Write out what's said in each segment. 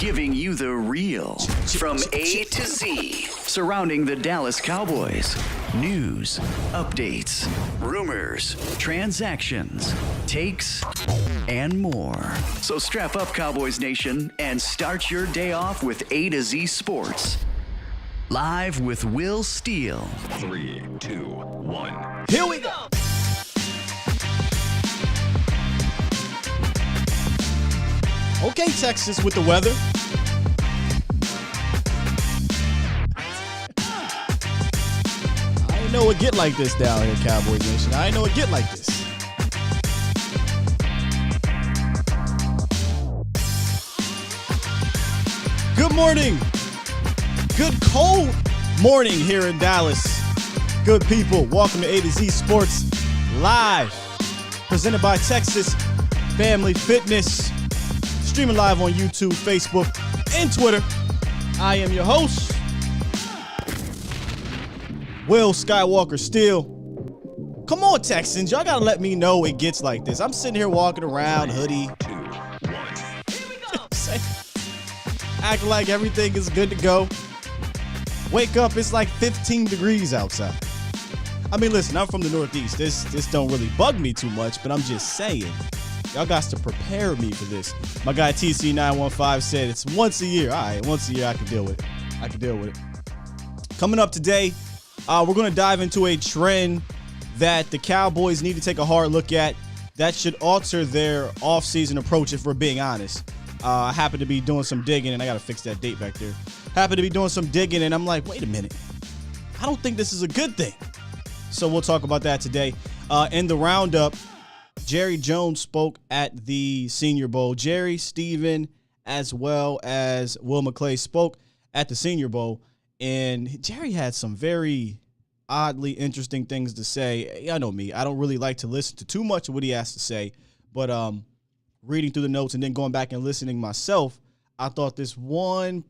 giving you the real from A to Z surrounding the Dallas Cowboys. News, updates, rumors, transactions, takes, and more. So strap up, Cowboys Nation, and start your day off with A to Z Sports. Live with Will Steele. 3, 2, 1. Here we go. Okay, Texas with the weather. I didn't know it get like this down here, Cowboys Nation. I didn't know it get like this. Good morning. Good cold morning here in Dallas. Good people, welcome to A to Z Sports Live, presented by Texas Family Fitness. Streaming live on YouTube, Facebook, and Twitter. I am your host, Will Skywalker Steele. Come on, Texans. Y'all got to let me know it gets like this. I'm sitting here walking around, hoodie. 2, 1. Here we go. Acting like everything is good to go. Wake up, it's like 15 degrees outside. I mean, listen, I'm from the Northeast. This don't really bug me too much, but I'm just saying. Y'all got to prepare me for this. My guy TC915 said it's once a year. All right, once a year I can deal with it. Coming up today, we're going to dive into a trend that the Cowboys need to take a hard look at that should alter their offseason approach, if we're being honest. I happen to be doing some digging, and I got to fix that date back there. Happen to be doing some digging, and I'm like, wait a minute. I don't think this is a good thing. So we'll talk about that today. In the roundup, Jerry Jones spoke at the Senior Bowl. Jerry, Steven, as well as Will McClay spoke at the Senior Bowl. And Jerry had some very oddly interesting things to say. Y'all know me. I don't really like to listen to too much of what he has to say. But reading through the notes and then going back and listening myself, I thought this one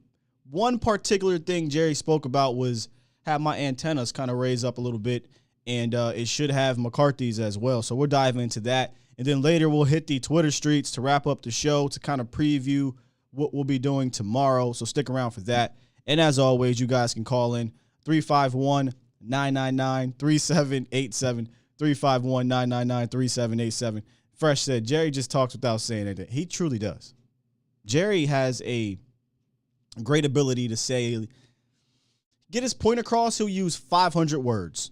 particular thing Jerry spoke about was have my antennas kind of raise up a little bit. And it should have McCarthy's as well. So we'll dive into that. And then later we'll hit the Twitter streets to wrap up the show to kind of preview what we'll be doing tomorrow. So stick around for that. And as always, you guys can call in 351-999-3787, 351-999-3787. Fresh said, Jerry just talks without saying it. He truly does. Jerry has a great ability to say, get his point across. He'll use 500 words.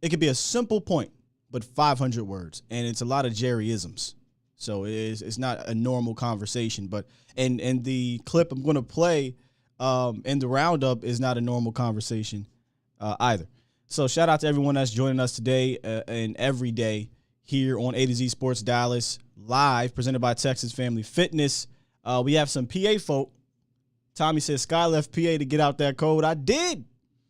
It could be a simple point, but 500 words, and it's a lot of Jerry-isms. So it's not a normal conversation. But and the clip I'm going to play in the roundup is not a normal conversation either. So shout out to everyone that's joining us today and every day here on A to Z Sports Dallas live, presented by Texas Family Fitness. We have some PA folk. Tommy says Sky left PA to get out that code. I did.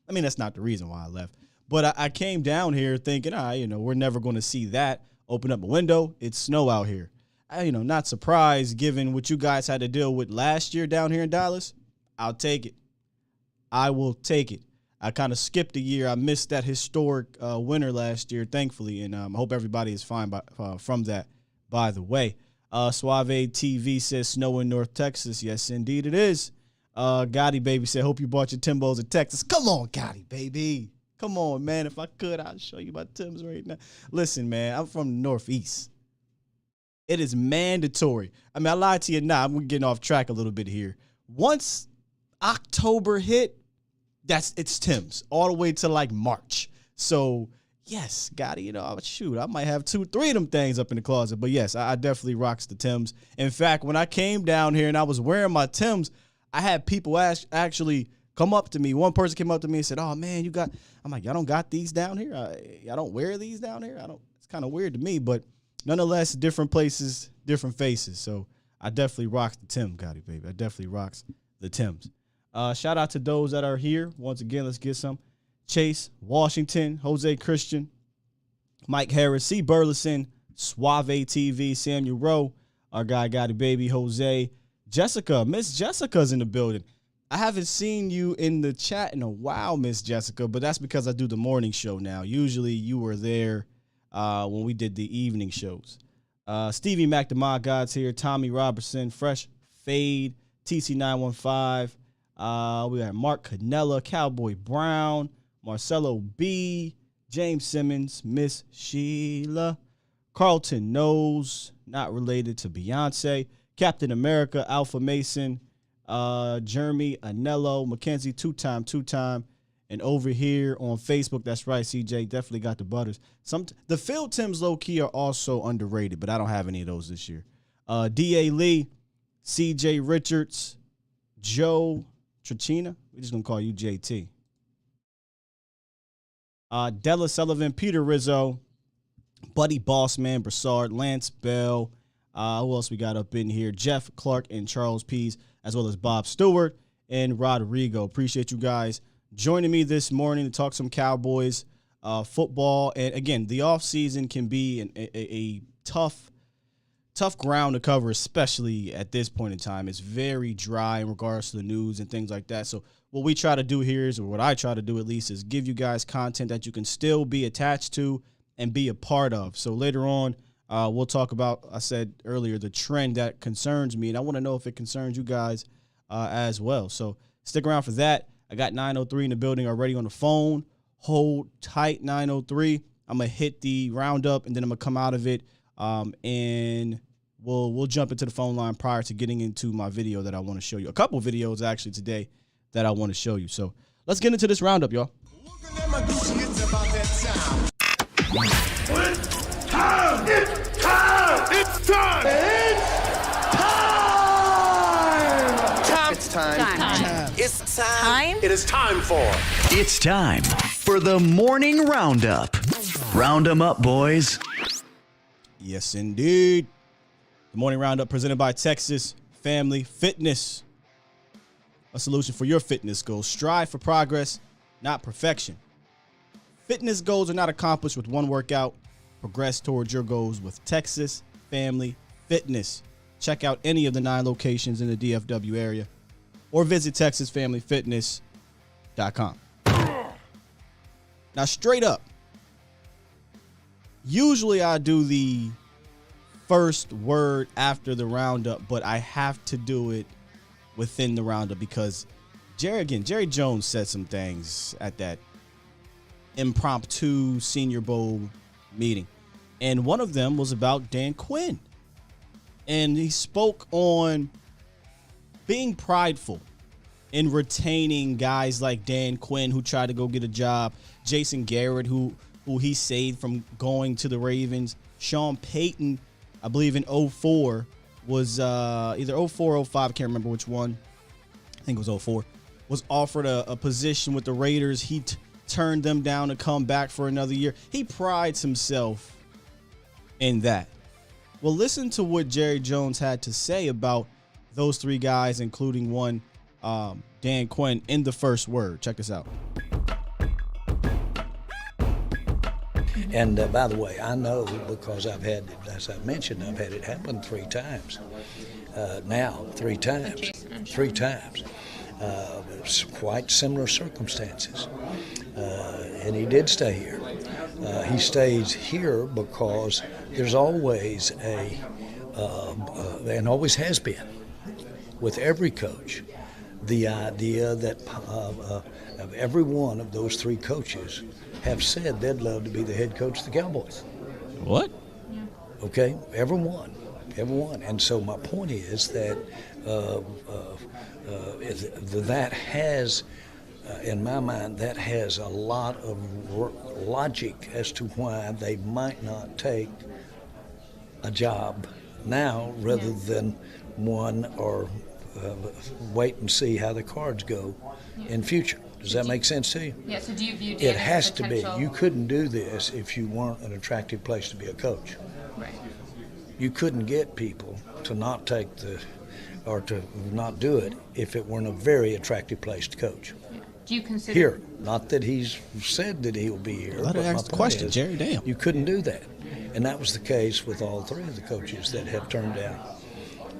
I mean, that's not the reason why I left. But I came down here thinking, we're never going to see that. Open up a window, it's snow out here. Not surprised given what you guys had to deal with last year down here in Dallas. I'll take it. I will take it. I kind of skipped a year. I missed that historic winter last year, thankfully, and I hope everybody is fine from that, by the way. Suave TV says snow in North Texas. Yes, indeed it is. Gotti Baby said, hope you bought your Timbos in Texas. Come on, Gotti Baby. Come on, man. If I could, I'd show you my Timbs right now. Listen, man, I'm from the Northeast. It is mandatory. I mean, I lied to you now. I'm getting off track a little bit here. Once October hit, it's Timbs all the way to like March. So, yes, Gotti, I might have 2-3 of them things up in the closet. But, yes, I definitely rocks the Timbs. In fact, when I came down here and I was wearing my Timbs, I had people actually come up to me. One person came up to me and said, oh, man, I'm like, y'all don't got these down here? Y'all don't wear these down here? It's kind of weird to me, but nonetheless, different places, different faces. So I definitely rocks the Tim, Gotti Baby. I definitely rocks the Tims. Shout out to those that are here. Once again, let's get some. Chase, Washington, Jose Christian, Mike Harris, C. Burleson, Suave TV, Samuel Rowe, our guy Gotti Baby, Jose, Jessica. Miss Jessica's in the building. I haven't seen you in the chat in a while, Miss Jessica, but that's because I do the morning show now. Usually you were there when we did the evening shows. Stevie Mac, the Mod God's here. Tommy Robertson, Fresh Fade TC915. We got Mark Canella, Cowboy Brown, Marcelo B, James Simmons, Miss Sheila, Carlton Knowles, not related to Beyonce, Captain America, Alpha Mason, Jeremy Anello, Mackenzie, two-time. And over here on Facebook, that's right, CJ, definitely got the butters. The Phil Tims low-key are also underrated, but I don't have any of those this year. D.A. Lee, CJ Richards, Joe Trachina. We're just going to call you JT. Della Sullivan, Peter Rizzo, Buddy Bossman, Broussard, Lance Bell. Who else we got up in here? Jeff Clark and Charles Pease, as well as Bob Stewart and Rodrigo. Appreciate you guys joining me this morning to talk some Cowboys football. And again, the offseason can be a tough ground to cover, especially at this point in time. It's very dry in regards to the news and things like that. So what we try to do here is, or what I try to do at least, is give you guys content that you can still be attached to and be a part of. So later on, we'll talk about, I said earlier, the trend that concerns me, and I want to know if it concerns you guys as well. So stick around for that. I got 903 in the building already on the phone. Hold tight, 903. I'm going to hit the roundup, and then I'm going to come out of it, and we'll jump into the phone line prior to getting into my video that I want to show you. A couple videos, actually, today that I want to show you. So let's get into this roundup, y'all. It's time for the morning roundup. Round 'em up, boys. Yes, indeed. The morning roundup presented by Texas Family Fitness. A solution for your fitness goals. Strive for progress, not perfection. Fitness goals are not accomplished with one workout. Progress towards your goals with Texas Family Fitness. Check out any of the 9 locations in the DFW area or visit TexasFamilyFitness.com. Now, straight up, usually I do the first word after the roundup, but I have to do it within the roundup because Jerry Jones said some things at that impromptu Senior Bowl meeting, and one of them was about Dan Quinn, and he spoke on being prideful in retaining guys like Dan Quinn, who tried to go get a job, Jason Garrett, who he saved from going to the Ravens, Sean Payton, I believe in 04, was either 04 or 05, I can't remember which one, I think it was 04, was offered a position with the Raiders. He turned them down to come back for another year. He prides himself in that. Well, listen to what Jerry Jones had to say about those 3 guys, including one, Dan Quinn, in the first word. Check this out. And by the way, I know because I've had, as I mentioned, I've had it happen 3 times. Now, 3 times. 3 times. It's quite similar circumstances. And he did stay here. He stays here because there's always and always has been, with every coach, the idea that of every one of those 3 coaches have said they'd love to be the head coach of the Cowboys. What? Yeah. Okay, everyone. And so my point is that that has, in my mind, that has a lot of logic as to why they might not take a job now rather than one or wait and see how the cards go in future. Does that make sense to you? Yeah, so do you view Dan it has to be. potential? You couldn't do this if you weren't an attractive place to be a coach. Right. You couldn't get people to not take or to not do it if it weren't a very attractive place to coach. Yeah. Do you consider Here, not that he's said that he'll be here. Let her ask the question, Jerry. Damn. You couldn't do that. And that was the case with all 3 of the coaches that have turned down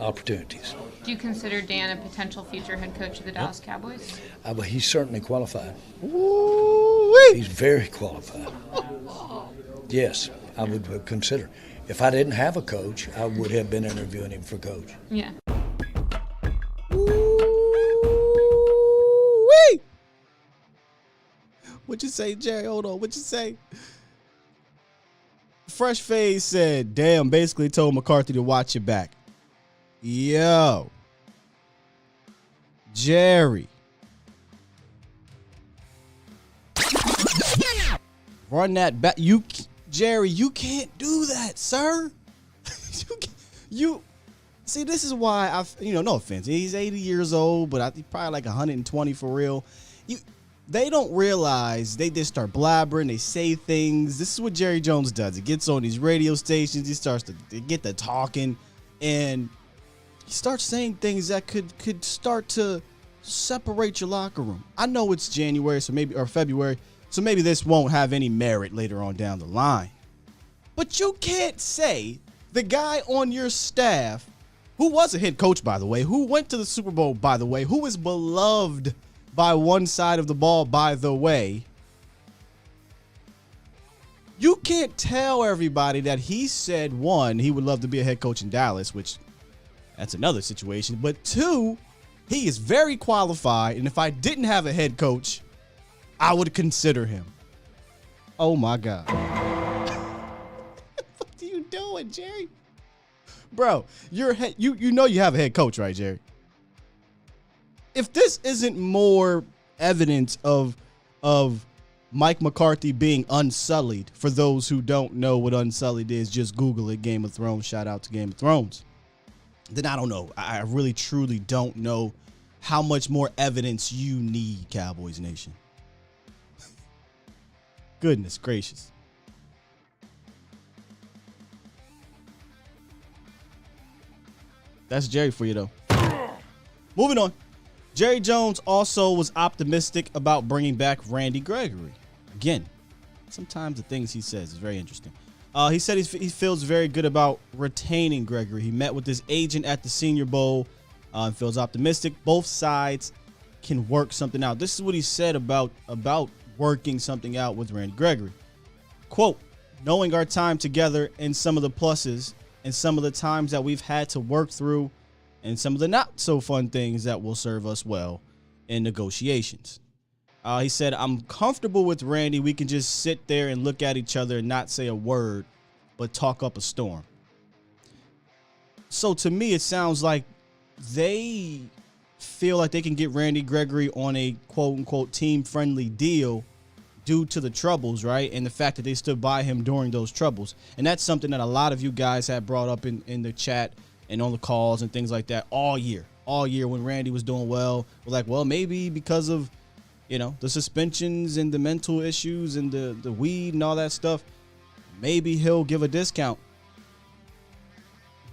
opportunities. Do you consider Dan a potential future head coach of the Dallas Cowboys? But he's certainly qualified. Ooh-wee. He's very qualified. Yes, I would consider. If I didn't have a coach, I would have been interviewing him for coach. Yeah. Ooh. What'd you say, Jerry? Hold on. What'd you say? Fresh Phase said, damn, basically told McCarthy to watch your back. Yo. Jerry. Run that back. Jerry, you can't do that, sir. you see, this is why no offense. He's 80 years old, but he's probably like 120 for real. They don't realize they just start blabbering. They say things. This is what Jerry Jones does. He gets on these radio stations. He starts to get the talking, and he starts saying things that could start to separate your locker room. I know it's January, or February, so maybe this won't have any merit later on down the line. But you can't say the guy on your staff, who was a head coach, by the way, who went to the Super Bowl, by the way, who is beloved by one side of the ball, by the way, you can't tell everybody that he said, one, he would love to be a head coach in Dallas, which that's another situation, but two, he is very qualified, and if I didn't have a head coach, I would consider him. Oh my God. What are you doing, Jerry? Bro, you know you have a head coach, right, Jerry? If this isn't more evidence of Mike McCarthy being unsullied, for those who don't know what unsullied is, just Google it, Game of Thrones. Shout out to Game of Thrones. Then I don't know. I really, truly don't know how much more evidence you need, Cowboys Nation. Goodness gracious. That's Jerry for you, though. Moving on. Jerry Jones also was optimistic about bringing back Randy Gregory. Again, sometimes the things he says is very interesting. He said he feels very good about retaining Gregory. He met with his agent at the Senior Bowl and feels optimistic. Both sides can work something out. This is what he said about working something out with Randy Gregory. Quote, knowing our time together and some of the pluses and some of the times that we've had to work through and some of the not so fun things that will serve us well in negotiations. He said, I'm comfortable with Randy. We can just sit there and look at each other and not say a word, but talk up a storm. So to me, it sounds like they feel like they can get Randy Gregory on a quote unquote team friendly deal due to the troubles, right? And the fact that they stood by him during those troubles. And that's something that a lot of you guys have brought up in the chat and on the calls and things like that all year when Randy was doing well. We're like, well, maybe because of, the suspensions and the mental issues and the weed and all that stuff, maybe he'll give a discount.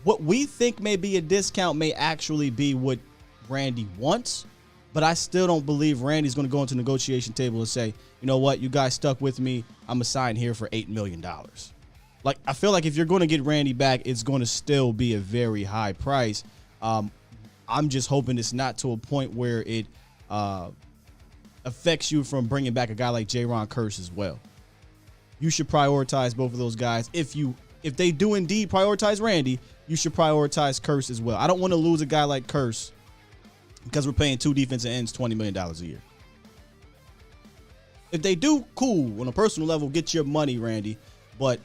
What we think may be a discount may actually be what Randy wants, but I still don't believe Randy's going to go into the negotiation table and say, you know what, you guys stuck with me, I'm going to sign here for $8 million. Like, I feel like if you're going to get Randy back, it's going to still be a very high price. I'm just hoping it's not to a point where it affects you from bringing back a guy like Jaron Kearse as well. You should prioritize both of those guys. If they do indeed prioritize Randy, you should prioritize Kearse as well. I don't want to lose a guy like Kearse because we're paying two defensive ends $20 million a year. If they do, cool. On a personal level, get your money, Randy. But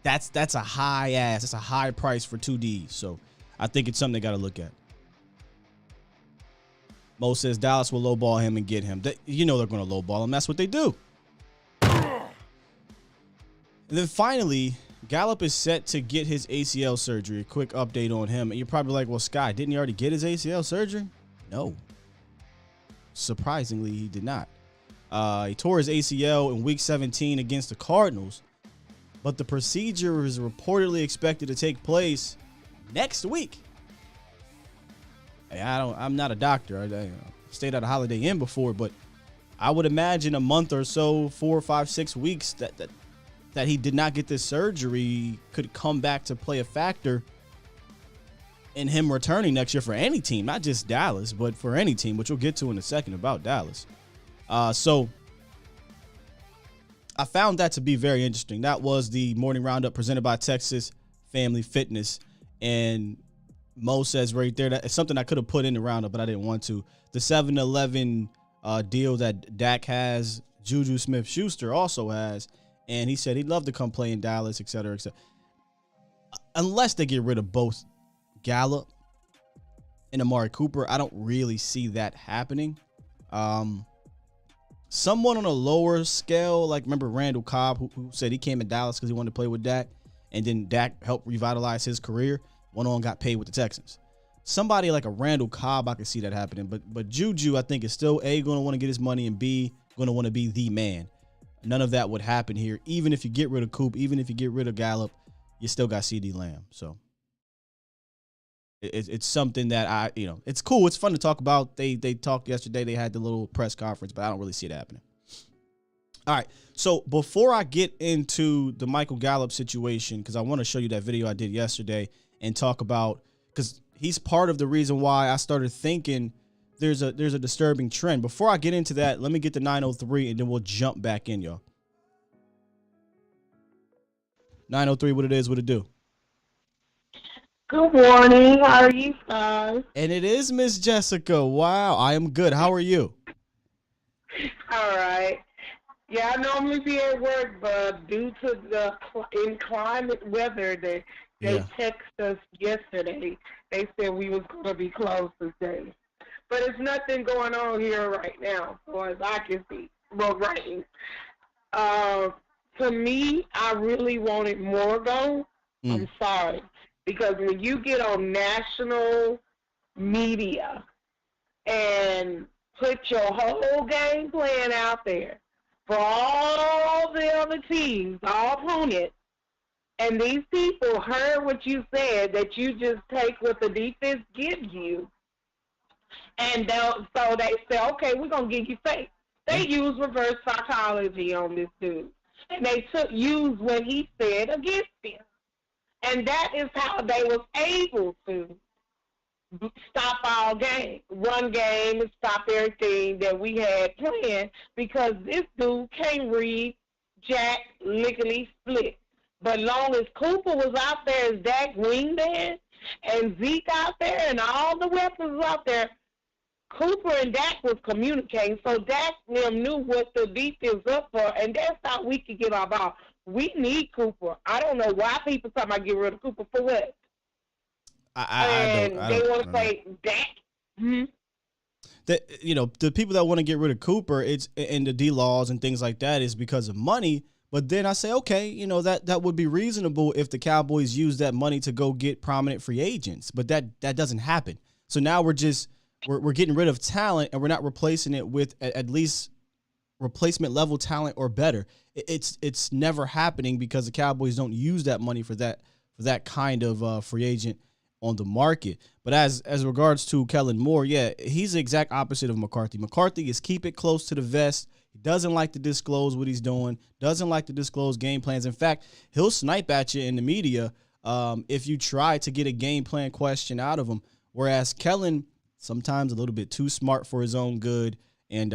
that's a high price for 2Ds. So I think it's something they got to look at. Mo says Dallas will lowball him and get him. They're going to lowball him. That's what they do. And then finally, Gallup is set to get his ACL surgery. A quick update on him. And you're probably like, well, Sky, didn't he already get his ACL surgery? No. Surprisingly, he did not. He tore his ACL in Week 17 against the Cardinals. But the procedure is reportedly expected to take place next week. I'm not a doctor. I stayed at a Holiday Inn before, but I would imagine a month or so, 4 or 5, 6 weeks that he did not get this surgery could come back to play a factor in him returning next year for any team, not just Dallas, but for any team, which we'll get to in a second about Dallas. So I found that to be very interesting. That was the morning roundup presented by Texas Family Fitness. And Mo says right there that it's something I could have put in the roundup, but I didn't want to. The 7-Eleven deal that Dak has, Juju Smith-Schuster also has, and he said he'd love to come play in Dallas, et cetera, et cetera. Unless they get rid of both Gallup and Amari Cooper, I don't really see that happening. Someone on a lower scale, like remember Randall Cobb, who said he came in Dallas because he wanted to play with Dak, and then Dak helped revitalize his career. Went on, got paid with the Texans. Somebody like a Randall Cobb, I can see that happening. But Juju, I think, is still A, going to want to get his money, and B, going to want to be the man. None of that would happen here. Even if you get rid of Coop, even if you get rid of Gallup, you still got CeeDee Lamb. So it's something that it's cool. It's fun to talk about. They talked yesterday. They had the little press conference, but I don't really see it happening. All right. So before I get into the Michael Gallup situation, because I want to show you that video I did yesterday and talk about, because he's part of the reason why I started thinking there's a disturbing trend. Before I get into that, let me get the 903 and then we'll jump back in, y'all. 903, what it do? Good morning. How are you guys? And it is Miss Jessica. Wow, I am good. How are you? All right. Yeah, I normally be at work, but due to the inclement weather that they texted us yesterday, they said we was going to be closed today. But there's nothing going on here right now, as far as I can see. Well, rain. To me, I really wanted Morgo. I'm sorry. Because when you get on national media and put your whole game plan out there for all the other teams, all opponents, and these people heard what you said, that you just take what the defense gives you, and so they say, okay, we're going to give you faith. They use reverse psychology on this dude, and they used what he said against him. And that is how they was able to stop our game, run game, and stop everything that we had planned, because this dude can't read jack lickety split. But long as Cooper was out there as Dak wingman and Zeke out there and all the weapons out there, Cooper and Dak was communicating. So Dak knew what the defense was up for, and that's how we could get our ball. We need Cooper. I don't know why people talking about getting rid of Cooper for what. I they want to play Dak. Mm-hmm. The people that want to get rid of Cooper, it's and the D laws and things like that, is because of money. But then I say, okay, that would be reasonable if the Cowboys use that money to go get prominent free agents. But that doesn't happen. So now we're getting rid of talent, and we're not replacing it with at least replacement level talent or better. It's never happening because the Cowboys don't use that money for that kind of free agent on the market. But as regards to Kellen Moore, he's the exact opposite of McCarthy. McCarthy is keep it close to the vest. He doesn't like to disclose what he's doing, doesn't like to disclose game plans. In fact, he'll snipe at you in the media if you try to get a game plan question out of him. Whereas Kellen, sometimes a little bit too smart for his own good. And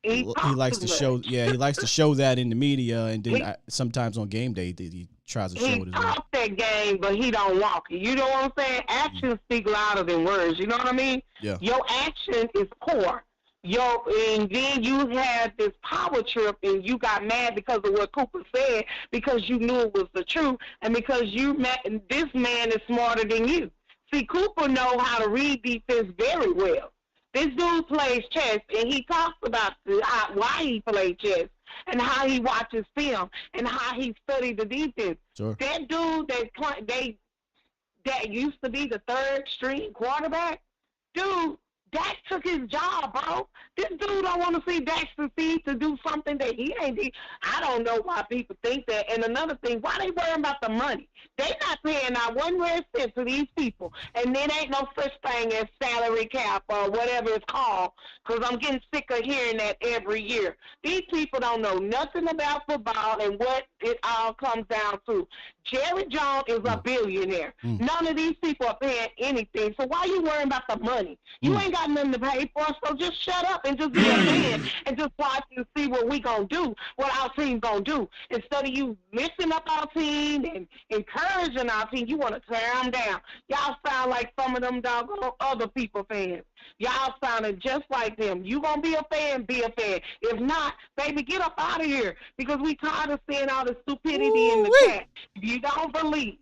he likes to show, he likes to show that in the media, and then sometimes on game day he tries to show it as well. He talks that game, but he don't walk it. You know what I'm saying? Actions speak louder than words. You know what I mean? Yeah. Your action is poor. And then you had this power trip, and you got mad because of what Cooper said, because you knew it was the truth, and because this man is smarter than you. See, Cooper know how to read defense very well. This dude plays chess, and he talks about why he plays chess and how he watches film and how he studied the defense. Sure. That dude that used to be the third string quarterback, dude, Dak took his job, bro. This dude don't want to see Dak succeed to do something that he ain't did. I don't know why people think that. And another thing, why they worrying about the money? They not paying out one red cent to these people. And then ain't no such thing as salary cap or whatever it's called, because I'm getting sick of hearing that every year. These people don't know nothing about football and what it all comes down to. Jerry Jones is a billionaire. None of these people are paying anything. So why are you worrying about the money? You ain't got got nothing to pay for, so just shut up and just be a fan and just watch and see what we gonna do, what our team gonna do. Instead of you lifting up our team and encouraging our team, you want to tear them down. Y'all sound like some of them doggone other people fans. Y'all sounding just like them. You gonna be a fan, be a fan. If not, baby, get up out of here, because we tired of seeing all the stupidity in the chat. If you don't believe,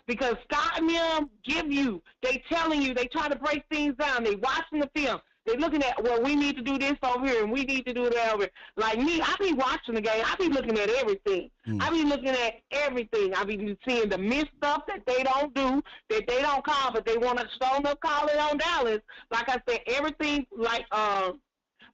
because Scott and them give you, they telling you, they try to break things down. They watching the film. They looking at, well, we need to do this over here and we need to do that over here. Like me, I be watching the game. I be looking at everything. I be looking at everything. I be seeing the missed stuff that they don't do, that they don't call, but they want to show up call it on Dallas. Like I said, everything, like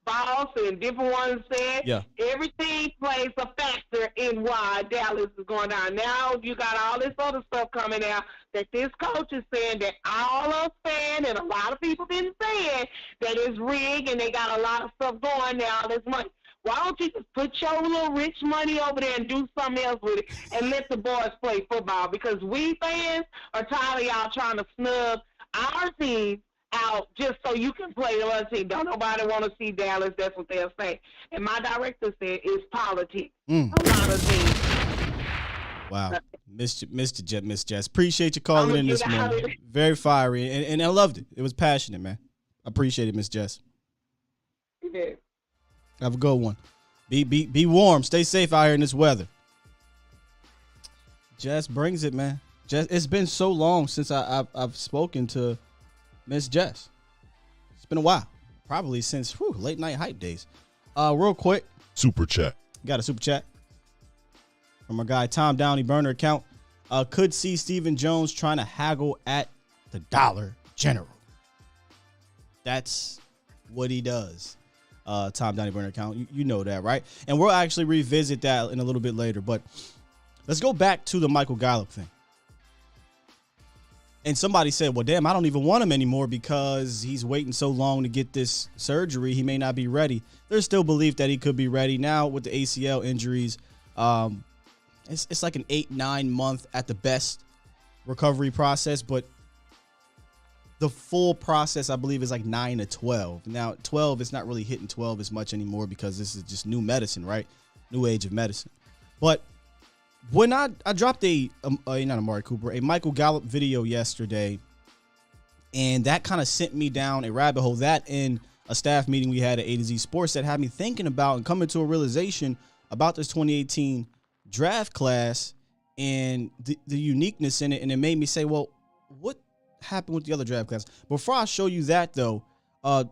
Boss and different ones said, everything plays a factor in why Dallas is going down. Now you got all this other stuff coming out that this coach is saying that all us fans and a lot of people been saying that it's rigged and they got a lot of stuff going now, all this money. Why don't you just put your little rich money over there and do something else with it and let the boys play football? Because we fans are tired of y'all trying to snub our team out just so you can play the other team. Don't nobody want to see Dallas. That's what they'll say. And my director said it's politics. A lot of things. Wow. Miss Jess. Appreciate you calling in this morning. Very fiery. And I loved it. It was passionate, man. I appreciate it, Miss Jess. You did. Have a good one. Be warm. Stay safe out here in this weather. Jess brings it, man. Jess, it's been so long since I've spoken to Miss Jess. It's been a while. Probably since late night hype days. Real quick. Super chat. Got a super chat from our guy Tom Downey burner account. Could see Stephen Jones trying to haggle at the Dollar General. That's what he does. Tom Downey burner account. You know that, right? And we'll actually revisit that in a little bit later. But let's go back to the Michael Gallup thing. And somebody said, well, damn, I don't even want him anymore because he's waiting so long to get this surgery. He may not be ready. There's still belief that he could be ready. Now with the ACL injuries, it's like an 8-9 month at the best recovery process. But the full process, I believe, is like 9 to 12. Now, 12 is not really hitting 12 as much anymore because this is just new medicine, right? New age of medicine. But when I dropped not Amari Cooper, a Michael Gallup video yesterday, and that kind of sent me down a rabbit hole. That in a staff meeting we had at A to Z Sports that had me thinking about and coming to a realization about this 2018 draft class and the uniqueness in it. And it made me say, well, what happened with the other draft class? Before I show you that, though,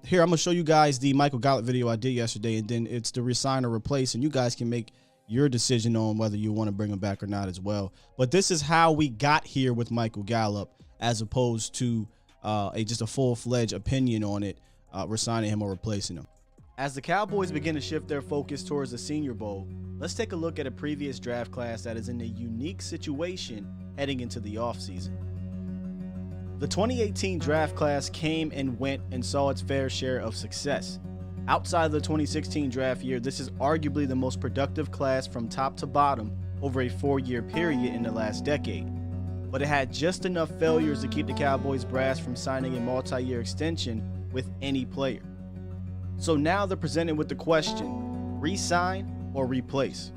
here, I'm going to show you guys the Michael Gallup video I did yesterday, and then it's the resign or replace, and you guys can make your decision on whether you want to bring him back or not as well. But this is how we got here with Michael Gallup, as opposed to just a full-fledged opinion on it, resigning him or replacing him. As the Cowboys begin to shift their focus towards the Senior Bowl, let's take a look at a previous draft class that is in a unique situation heading into the offseason. The 2018 draft class came and went and saw its fair share of success. Outside of the 2016 draft year, this is arguably the most productive class from top to bottom over a 4-year period in the last decade. But it had just enough failures to keep the Cowboys brass from signing a multi-year extension with any player. So now they're presented with the question, re-sign or replace?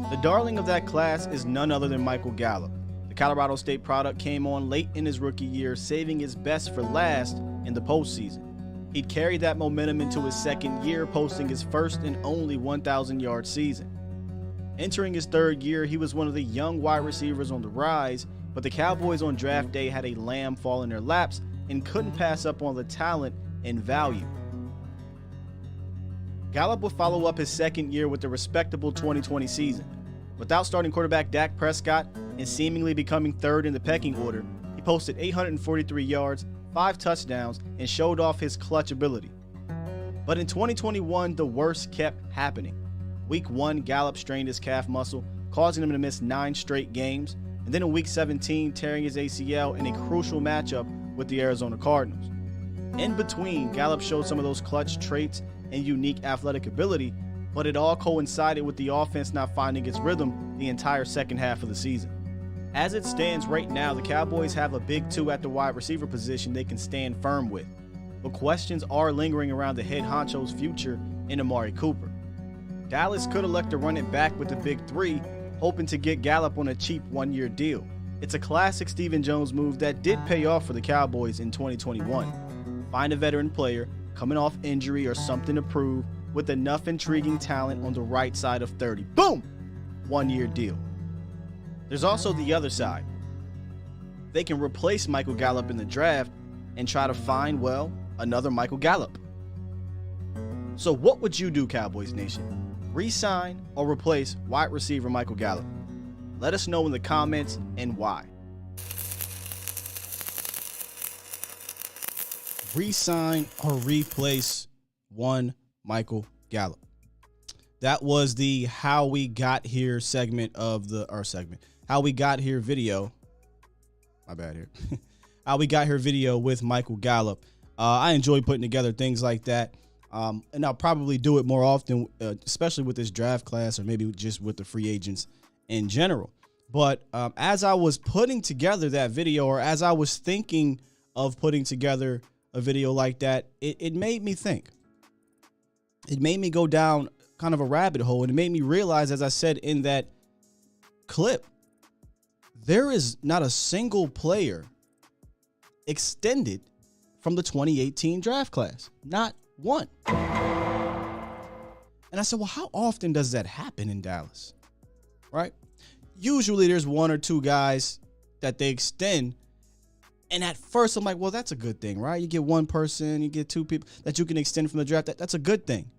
The darling of that class is none other than Michael Gallup. The Colorado State product came on late in his rookie year, saving his best for last in the postseason. He'd carried that momentum into his second year, posting his first and only 1,000-yard season. Entering his third year, he was one of the young wide receivers on the rise, but the Cowboys on draft day had a lamb fall in their laps and couldn't pass up on the talent and value. Gallup would follow up his second year with a respectable 2020 season. Without starting quarterback Dak Prescott and seemingly becoming third in the pecking order, he posted 843 yards, 5 touchdowns, and showed off his clutch ability. But in 2021, the worst kept happening. Week 1, Gallup strained his calf muscle, causing him to miss 9 straight games, and then in Week 17, tearing his ACL in a crucial matchup with the Arizona Cardinals. In between, Gallup showed some of those clutch traits and unique athletic ability, but it all coincided with the offense not finding its rhythm the entire second half of the season. As it stands right now, the Cowboys have a big 2 at the wide receiver position they can stand firm with. but questions are lingering around the head honcho's future in Amari Cooper. Dallas could elect to run it back with the big three, hoping to get Gallup on a cheap one-year deal. It's a classic Stephen Jones move that did pay off for the Cowboys in 2021. Find a veteran player coming off injury or something to prove with enough intriguing talent on the right side of 30. Boom! One-year deal. There's also the other side. They can replace Michael Gallup in the draft and try to find, well, another Michael Gallup. So what would you do, Cowboys Nation? Re-sign or replace wide receiver Michael Gallup? Let us know in the comments and why. Re-sign or replace one Michael Gallup. That was the How We Got Here segment of our segment. How We Got Here video. My bad here. How We Got Here video with Michael Gallup. I enjoy putting together things like that. And I'll probably do it more often, especially with this draft class or maybe just with the free agents in general. But as I was putting together that video, or as I was thinking of putting together a video like that, it made me think. It made me go down kind of a rabbit hole, and it made me realize, as I said in that clip, there is not a single player extended from the 2018 draft class. Not one. And I said, well, how often does that happen in Dallas? Right? Usually there's one or two guys that they extend. And at first I'm like, well, that's a good thing, right? You get one person, you get two people that you can extend from the draft. That's a good thing.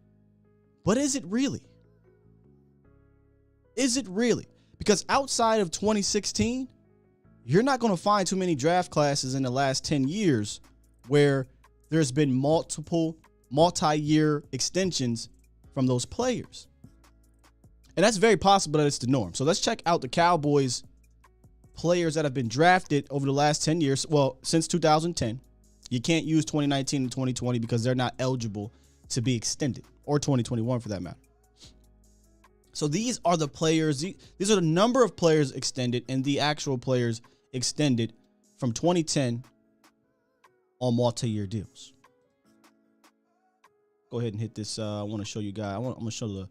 But is it really? Is it really? Because outside of 2016, you're not going to find too many draft classes in the last 10 years where there's been multi-year extensions from those players. And that's very possible that it's the norm. So let's check out the Cowboys players that have been drafted over the last 10 years. Well, since 2010. You can't use 2019 and 2020 because they're not eligible to be extended, or 2021 for that matter. So these are the players. These are the number of players extended and the actual players extended from 2010 on multi-year deals. Go ahead and hit this. I want to show you guys. I'm going to show the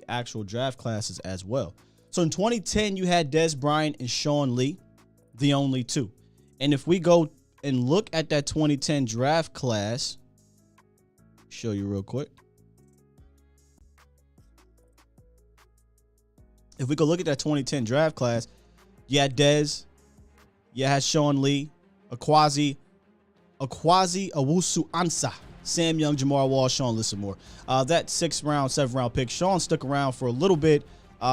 actual draft classes as well. So in 2010, you had Dez Bryant and Sean Lee, the only two. And if we go and look at that 2010 draft class, show you real quick. If we go look at that 2010 draft class, you had Dez, you had Sean Lee, Akwazi Owusu-Ansah, Sam Young, Jamar Wall, Sean Lissamore. That 6th round, 7th round pick. Sean stuck around for a little bit.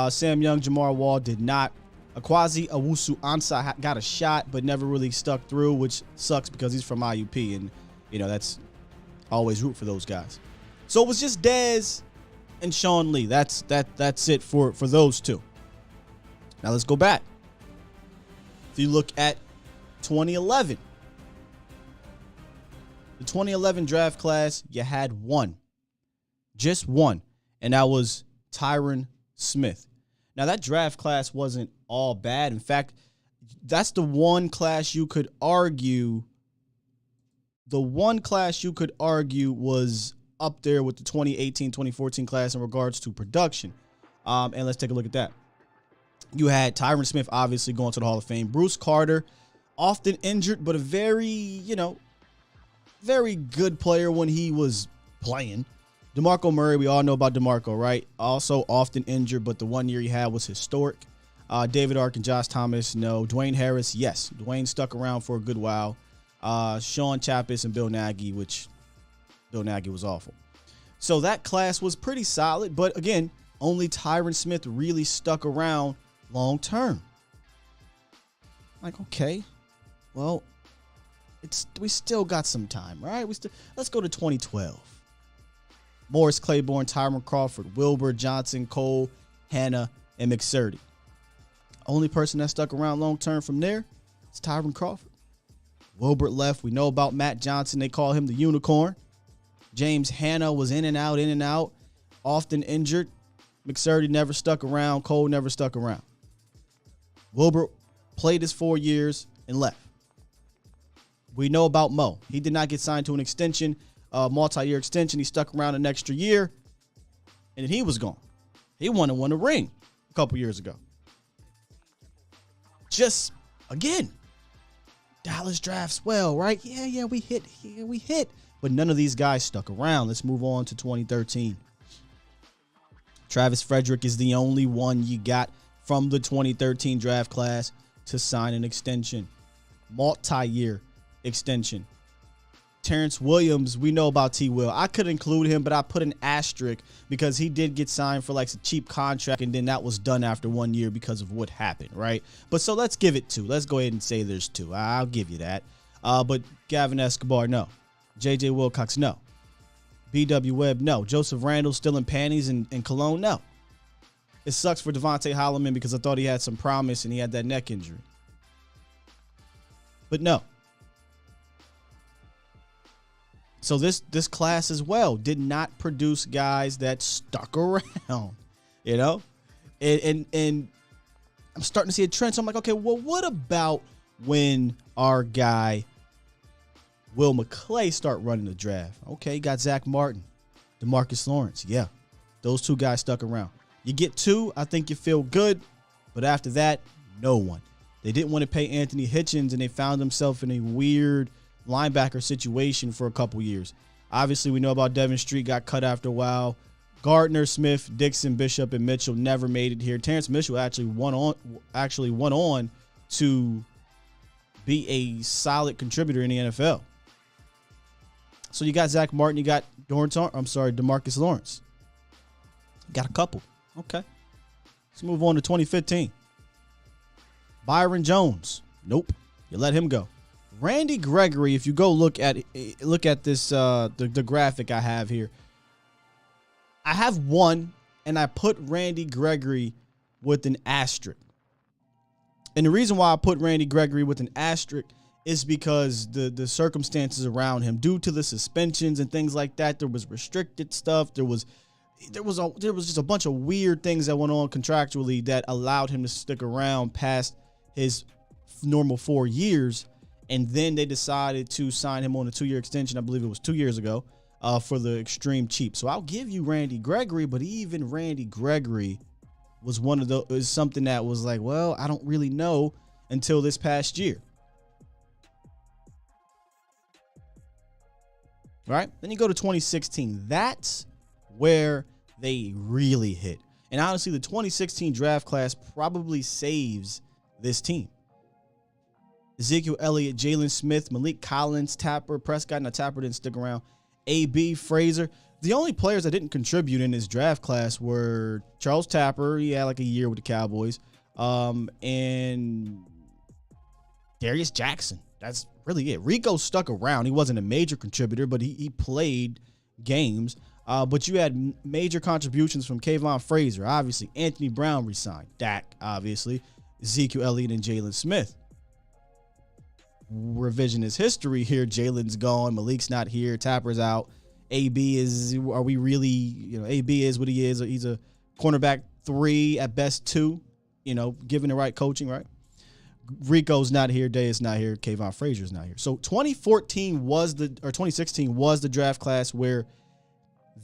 Sam Young, Jamar Wall did not. Akwazi Owusu-Ansah got a shot, but never really stuck through, which sucks because he's from IUP, and that's always root for those guys. So it was just Dez and Sean Lee. That's it for those two. Now let's go back. If you look at 2011, the 2011 draft class, you had one, just one, and that was Tyron Smith. Now that draft class wasn't all bad. In fact, that's the one class you could argue. The one class you could argue was up there with the 2018-2014 class in regards to production. And let's take a look at that. You had Tyron Smith obviously going to the Hall of Fame. Bruce Carter, often injured, but a very good player when he was playing. DeMarco Murray, we all know about DeMarco, right? Also often injured, but the 1 year he had was historic. David Ark and Josh Thomas, no. Dwayne Harris, yes. Dwayne stuck around for a good while. Sean Chappis and Bill Nagy, which Bill Nagy was awful. So that class was pretty solid, but again, only Tyron Smith really stuck around long term. Like, okay, well, we still got some time, right? Let's go to 2012. Morris Claiborne, Tyron Crawford, Wilbur, Johnson, Cole, Hanna, and McSurdy. Only person that stuck around long term from there is Tyron Crawford. Wilbur left. We know about Matt Johnson. They call him the unicorn. James Hanna was in and out, often injured. McSurdy never stuck around. Cole never stuck around. Wilbur played his 4 years and left. We know about Mo. He did not get signed to an extension, multi-year extension. He stuck around an extra year, and then he was gone. He won a ring a couple years ago. Just, again, Dallas drafts well, right? Yeah, we hit. Yeah, we hit. But none of these guys stuck around. Let's move on to 2013. Travis Frederick is the only one you got from the 2013 draft class to sign an extension. Multi-year extension. Terrence Williams, we know about T. Will. I could include him, but I put an asterisk because he did get signed for like a cheap contract, and then that was done after 1 year because of what happened, right? But so let's give it 2. Let's go ahead and say there's 2. I'll give you that. But Gavin Escobar, no. J.J. Wilcox, no. B.W. Webb, no. Joseph Randle still in panties and Cologne, no. It sucks for Devontae Holloman because I thought he had some promise and he had that neck injury. But no. So this class as well did not produce guys that stuck around, you know? And I'm starting to see a trend. So I'm like, okay, well, what about when our guy Will McClay start running the draft? Okay, you got Zach Martin, DeMarcus Lawrence. Yeah, those 2 guys stuck around. You get 2, I think you feel good. But after that, no one. They didn't want to pay Anthony Hitchens, and they found themselves in a weird linebacker situation for a couple years. Obviously, we know about Devin Street, got cut after a while. Gardner, Smith, Dixon, Bishop, and Mitchell never made it here. Terrence Mitchell actually went on to be a solid contributor in the NFL. So you got Zach Martin, you got DeMarcus Lawrence. Got a couple. Okay. Let's move on to 2015. Byron Jones. Nope. You let him go. Randy Gregory, if you go look at this the graphic I have here. I have 1, and I put Randy Gregory with an asterisk. And the reason why I put Randy Gregory with an asterisk is because the circumstances around him, due to the suspensions and things like that, there was restricted stuff. There was just a bunch of weird things that went on contractually that allowed him to stick around past his normal 4 years. And then they decided to sign him on a 2-year extension. I believe it was 2 years ago for the extreme cheap. So I'll give you Randy Gregory, but even Randy Gregory was something that was like, well, I don't really know until this past year. Right? Then you go to 2016. That's where they really hit. And honestly, the 2016 draft class probably saves this team. Ezekiel Elliott, Jalen Smith, Malik Collins, Tapper, Prescott. Now, Tapper didn't stick around. A.B. Frazier. The only players that didn't contribute in this draft class were Charles Tapper. He had like a year with the Cowboys. And Darius Jackson. That's really it. Rico stuck around. He wasn't a major contributor, but he played games. But you had major contributions from Kayvon Frazier. Obviously, Anthony Brown resigned. Dak, obviously. Ezekiel Elliott and Jalen Smith. Revisionist history here. Jalen's gone. Malik's not here. Tapper's out. AB is, are we really, AB is what he is. He's a cornerback 3 at best 2, given the right coaching, right? Rico's not here. Day's not here. Kayvon Frazier's not here. So 2016 was the draft class where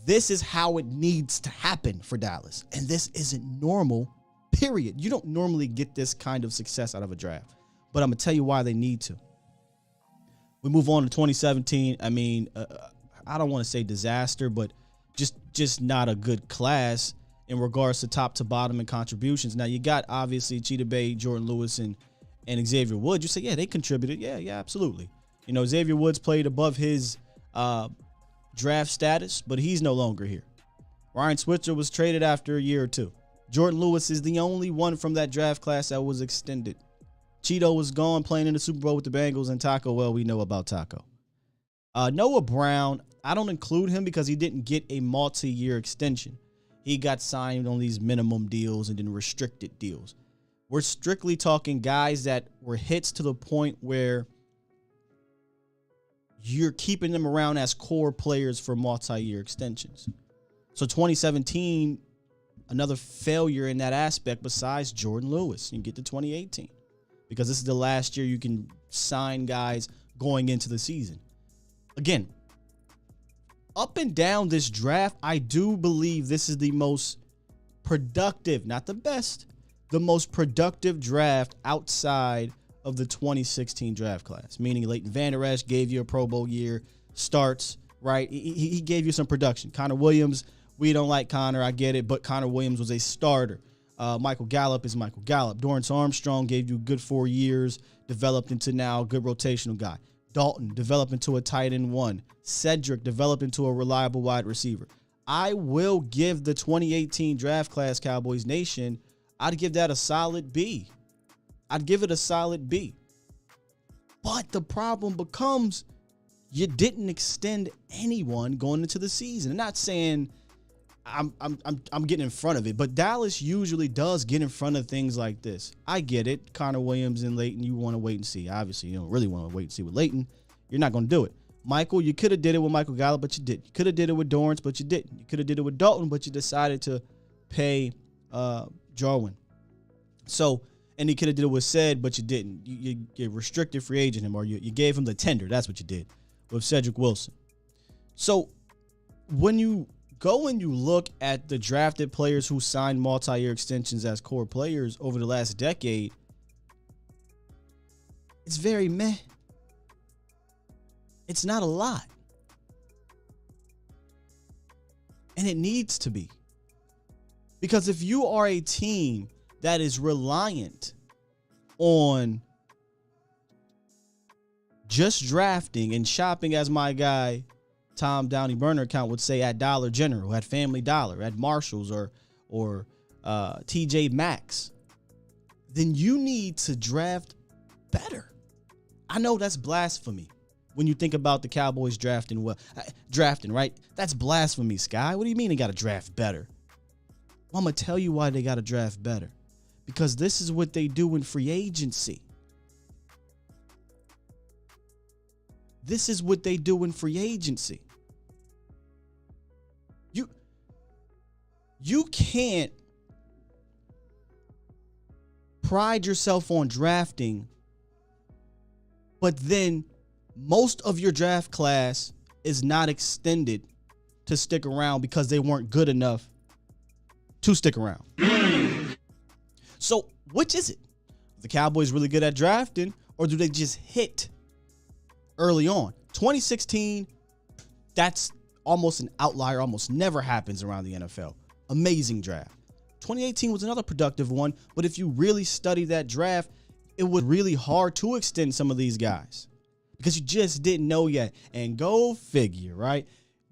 this is how it needs to happen for Dallas. And this isn't normal, period. You don't normally get this kind of success out of a draft. But I'm going to tell you why they need to. We move on to 2017. I mean, I don't want to say disaster, but just not a good class in regards to top to bottom and contributions. Now, you got, obviously, Cheetah Bay, Jordan Lewis, and Xavier Woods. You say, yeah, they contributed. Yeah, absolutely. Xavier Woods played above his draft status, but he's no longer here. Ryan Switzer was traded after a year or 2. Jordan Lewis is the only one from that draft class that was extended. Cheeto was gone, playing in the Super Bowl with the Bengals, and Taco, well, we know about Taco. Noah Brown, I don't include him because he didn't get a multi-year extension. He got signed on these minimum deals and then restricted deals. We're strictly talking guys that were hits to the point where you're keeping them around as core players for multi-year extensions. So 2017, another failure in that aspect besides Jordan Lewis. You get to 2018 because this is the last year you can sign guys going into the season. Again, up and down this draft, I do believe this is the most productive, not the best, the most productive draft outside of the 2016 draft class. Meaning Leighton Vander Esch gave you a Pro Bowl year, starts, right? He gave you some production. Connor Williams, we don't like Connor, I get it, but Connor Williams was a starter. Michael Gallup is Michael Gallup. Dorrance Armstrong gave you good 4 years, developed into now a good rotational guy. Dalton developed into a tight end 1. Cedric developed into a reliable wide receiver. I will give the 2018 draft class, Cowboys Nation, I'd give that a solid B. I'd give it a solid B. But the problem becomes you didn't extend anyone going into the season. I'm not saying I'm getting in front of it, but Dallas usually does get in front of things like this. I get it. Connor Williams and Leighton, you want to wait and see. Obviously, you don't really want to wait and see with Leighton. You're not going to do it. Michael, you could have did it with Michael Gallup, but you didn't. You could have did it with Dorrance, but you didn't. You could have did it with Dalton, but you decided to pay Jarwin. So, and you could have did it with Ced, but you didn't. You restricted free agent him, or you gave him the tender. That's what you did with Cedric Wilson. So, when you go and you look at the drafted players who signed multi-year extensions as core players over the last decade, it's very meh. It's not a lot. And it needs to be. Because if you are a team that is reliant on just drafting and shopping, as my guy Tom Downey burner account would say, at Dollar General, at Family Dollar, at Marshall's, or TJ Maxx, then you need to draft better. I know that's blasphemy when you think about the Cowboys drafting, right? That's blasphemy, Sky. What do you mean they got to draft better? Well, I'm going to tell you why they got to draft better. Because this is what they do in free agency. This is what they do in free agency. You can't pride yourself on drafting, but then most of your draft class is not extended to stick around because they weren't good enough to stick around. So which is it? Are the Cowboys really good at drafting, or do they just hit early on? 2016, that's almost an outlier, almost never happens around the NFL. Amazing draft. 2018 was another productive one, but if you really study that draft, it was really hard to extend some of these guys because you just didn't know yet. And go figure, right?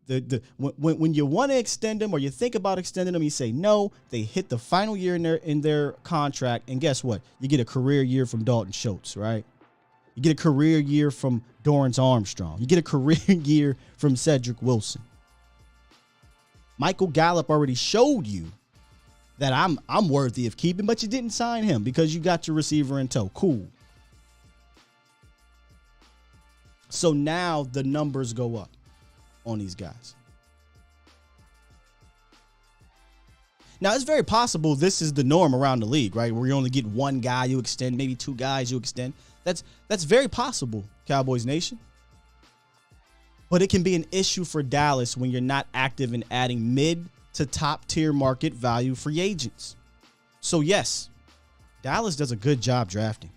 When you want to extend them or you think about extending them, you say no. They hit the final year in their contract, and guess what? You get a career year from Dalton Schultz, right? You get a career year from Dorrance Armstrong. You get a career year from Cedric Wilson. Michael Gallup already showed you that I'm worthy of keeping, but you didn't sign him because you got your receiver in tow. Cool. So now the numbers go up on these guys. Now, it's very possible this is the norm around the league, right? Where you only get one guy you extend, maybe two guys you extend. That's very possible, Cowboys Nation. But it can be an issue for Dallas when you're not active in adding mid to top tier market value free agents. So yes, Dallas does a good job drafting,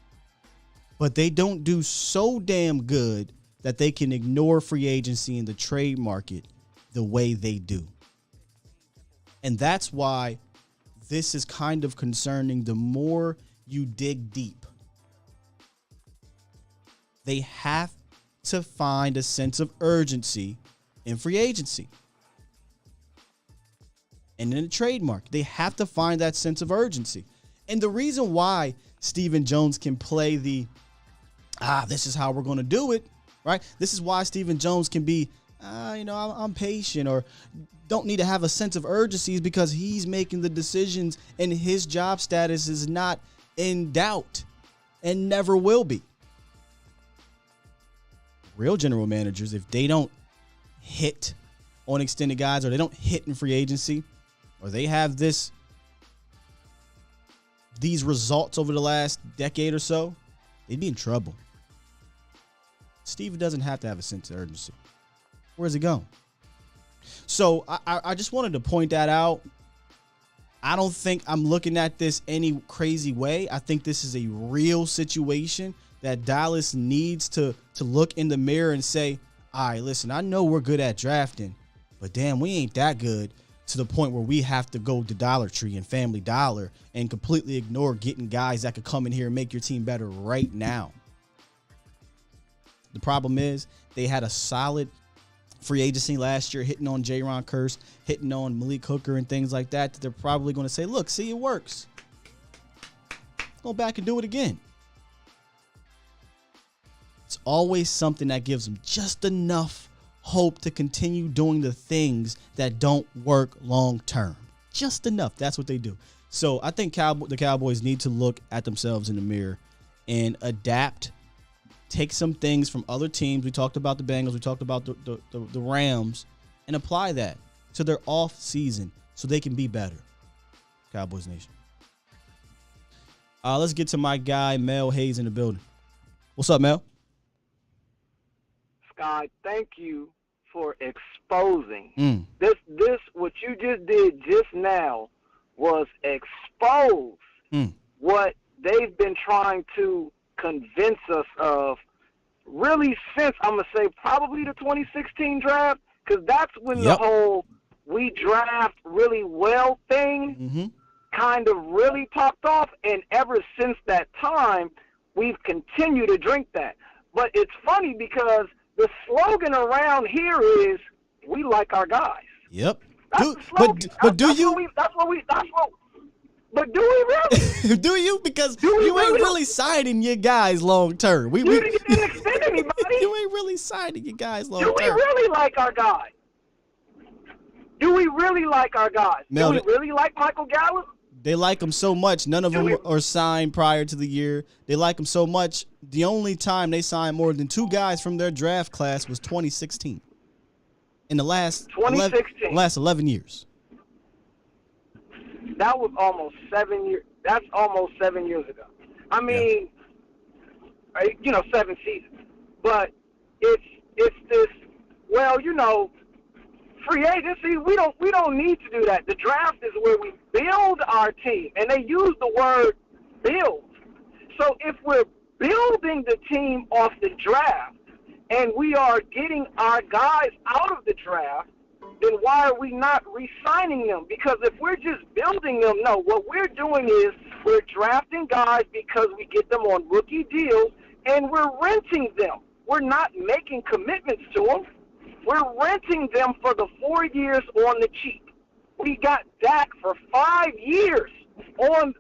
but they don't do so damn good that they can ignore free agency in the trade market the way they do. And that's why this is kind of concerning the more you dig deep. They have to find a sense of urgency in free agency and in the trade market. They have to find that sense of urgency. And the reason why Stephen Jones can play this is how we're going to do it, right? This is why Stephen Jones can be, I'm patient or don't need to have a sense of urgency, is because he's making the decisions and his job status is not in doubt and never will be. Real general managers, if they don't hit on extended guys or they don't hit in free agency or they have these results over the last decade or so, they'd be in trouble. Steve doesn't have to have a sense of urgency. Where's it going? So I just wanted to point that out. I don't think I'm looking at this any crazy way. I think this is a real situation that Dallas needs to look in the mirror and say, all right, listen, I know we're good at drafting, but damn, we ain't that good to the point where we have to go to Dollar Tree and Family Dollar and completely ignore getting guys that could come in here and make your team better right now. The problem is they had a solid free agency last year, hitting on Jaron Kearse, hitting on Malik Hooker and things like that, they're probably going to say, look, see, it works. Go back and do it again. It's always something that gives them just enough hope to continue doing the things that don't work long term. Just enough. That's what they do. So I think the Cowboys need to look at themselves in the mirror and adapt. Take some things from other teams. We talked about the Bengals. We talked about the Rams, and apply that to their off season so they can be better. Cowboys Nation. Let's get to my guy, Mel Hayes, in the building. What's up, Mel? Sky, thank you for exposing. This what you just did just now was expose what they've been trying to convince us of really since, I'm going to say, probably the 2016 draft, because that's when the whole we draft really well thing kind of really popped off, and ever since that time, we've continued to drink that. But it's funny because the slogan around here is, we like our guys. Yep. That's the slogan. But do you? But do we really? Do you? Because you ain't really signing your guys long term. You didn't extend anybody. You ain't really signing your guys long term. term. Do we really like our guys? Do we really like our guys? Mel, do we really like Michael Gallup? They like him so much. None of them are signed prior to the year. They like him so much. The only time they signed more than 2 guys from their draft class was 2016. In the last 11 years. That was almost 7 years. That's almost 7 years ago. I mean, 7 seasons. But it's this. Well, free agency. We don't need to do that. The draft is where we build our team, and they use the word build. So if we're building the team off the draft, and we are getting our guys out of the draft, then why are we not re-signing them? Because if we're just building them, no, what we're doing is we're drafting guys because we get them on rookie deals, and we're renting them. We're not making commitments to them. We're renting them for the 4 years on the cheap. We got Dak for 5 years on,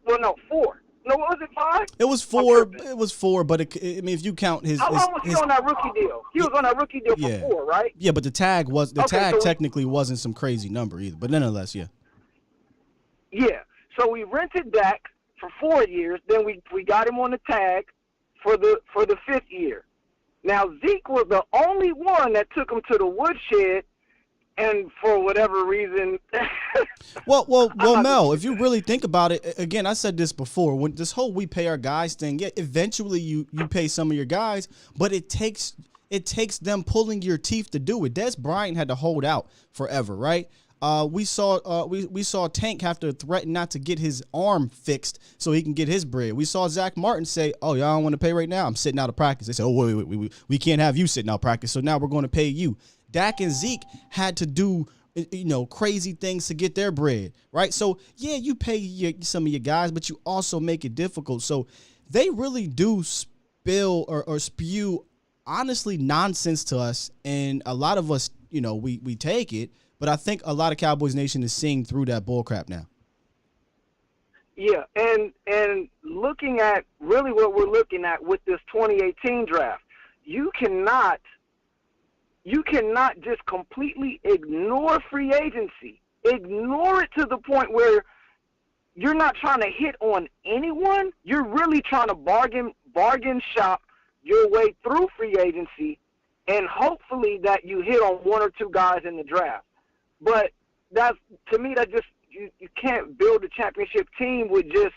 4. No, what was it, 5? It was 4. It was 4, but if you count his, how long was he on that rookie deal? He was on that rookie deal for 4, right? Yeah, but the tag technically wasn't some crazy number either. But nonetheless, yeah. Yeah. So we rented Dak for 4 years. Then we got him on the tag for the 5th year. Now Zeke was the only one that took him to the woodshed. And for whatever reason, well, Mel, if you really think about it, again, I said this before. When this whole we pay our guys thing, yeah, eventually you pay some of your guys, but it takes them pulling your teeth to do it. Des Bryant had to hold out forever, right? We saw Tank have to threaten not to get his arm fixed so he can get his bread. We saw Zach Martin say, "Oh, y'all don't want to pay right now. I'm sitting out of practice." They said, "Oh, wait, we can't have you sitting out of practice. So now we're going to pay you." Dak and Zeke had to do, crazy things to get their bread, right? So, yeah, you pay some of your guys, but you also make it difficult. So they really do spill or spew, honestly, nonsense to us. And a lot of us, we take it. But I think a lot of Cowboys Nation is seeing through that bullcrap now. Yeah, and looking at really what we're looking at with this 2018 draft, you cannot just completely ignore free agency. Ignore it to the point where you're not trying to hit on anyone. You're really trying to bargain shop your way through free agency, and hopefully that you hit on 1 or 2 guys in the draft. But that's, to me, that just you can't build a championship team with just,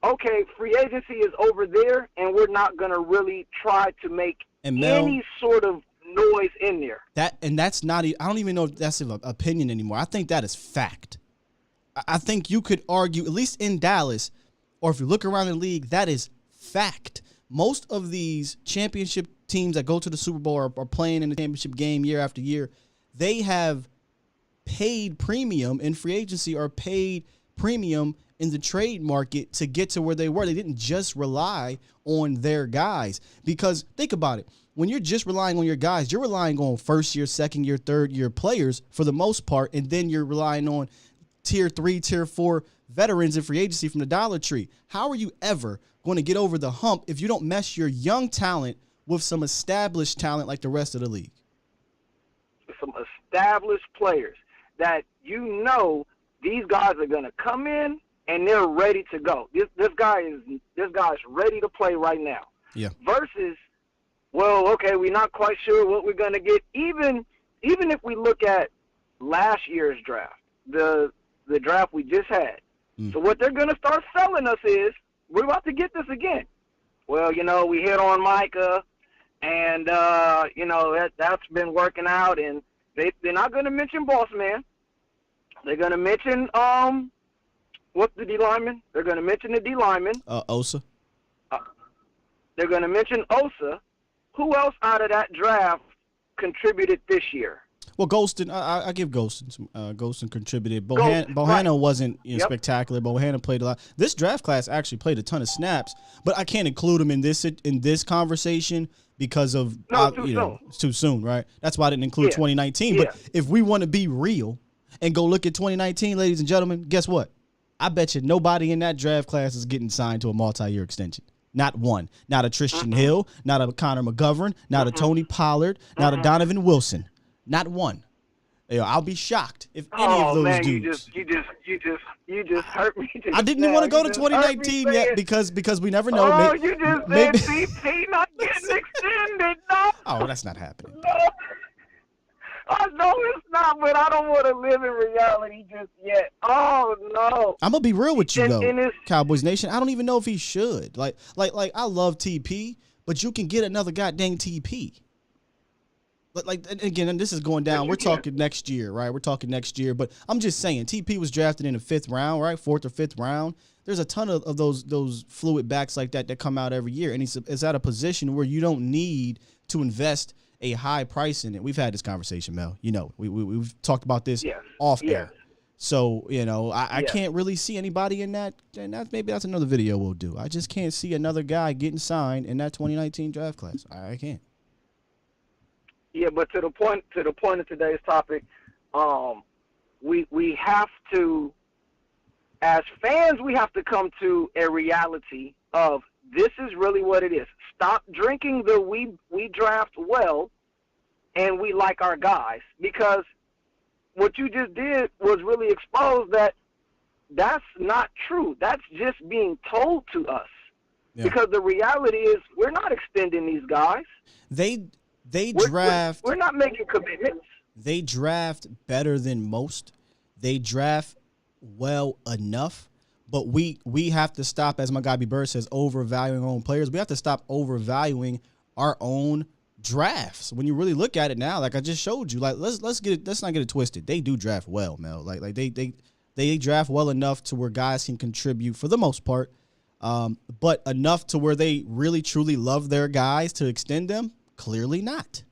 okay, free agency is over there, and we're not going to really try to make And Mel, any sort of noise in there. That's not. I don't even know if that's an opinion anymore. I think that is fact. I think you could argue, at least in Dallas, or if you look around the league, that is fact. Most of these championship teams that go to the Super Bowl are playing in the championship game year after year. They have paid premium in free agency or paid premium in the trade market to get to where they were. They didn't just rely on their guys. Because think about it. When you're just relying on your guys, you're relying on first year, second year, third year players for the most part. And then you're relying on tier 3, tier 4 veterans in free agency from the Dollar Tree. How are you ever going to get over the hump if you don't mesh your young talent with some established talent like the rest of the league? Some established players that these guys are going to come in and they're ready to go. This guy's ready to play right now. Yeah. Versus, well, okay, we're not quite sure what we're going to get. Even if we look at last year's draft, the draft we just had. So what they're going to start selling us is, we're about to get this again. Well, we hit on Micah, and, that's been working out, and they're not going to mention Boss Man. They're going to mention, what's the D lineman? They're going to mention the D lineman. Osa. They're going to mention Osa. Who else out of that draft contributed this year? Well, Golston, I give Golston. Golston contributed. Bohanna wasn't spectacular. Bohanna played a lot. This draft class actually played a ton of snaps, but I can't include him in this conversation because of it's too soon, right? That's why I didn't include 2019. Yeah. But if we want to be real and go look at 2019, ladies and gentlemen, guess what? I bet you nobody in that draft class is getting signed to a multi-year extension. Not one. Not a Tristan Hill. Not a Connor McGovern. Not a Tony Pollard. Not a Donovan Wilson. Not one. I'll be shocked if any of those dudes. You just hurt me. I didn't even want to go to 2019 yet because we never know. Oh, you just said CP not getting extended. No. Oh, that's not happening. No. I know it's not, but I don't want to live in reality just yet. Oh no. I'm gonna be real with you though, Cowboys Nation. I don't even know if he should. Like I love TP, but you can get another goddamn TP. But again, and this is going down. We're talking next year, right? We're talking next year. But I'm just saying, TP was drafted in the 5th round, right? 4th or 5th round. There's a ton of those fluid backs like that come out every year, and it's at a position where you don't need to invest a high price in it. We've had this conversation, Mel. We've talked about this off air. So I can't really see anybody in that. And maybe that's another video we'll do. I just can't see another guy getting signed in that 2019 draft class. I can't. Yeah, but to the point of today's topic, we have to, as fans, we have to come to a reality of this is really what it is. Stop drinking the we draft well and we like our guys, because what you just did was really expose that that's not true. That's just being told to us. Yeah. Because the reality is we're not extending these guys. We're not making commitments. They draft better than most. They draft well enough, but we have to stop, as my guy B. Bird says, overvaluing our own players. We have to stop overvaluing our own drafts. When you really look at it now, like I just showed you, like let's not get it twisted. They do draft well, Mel. Like they draft well enough to where guys can contribute for the most part, but enough to where they really truly love their guys to extend them. Clearly not.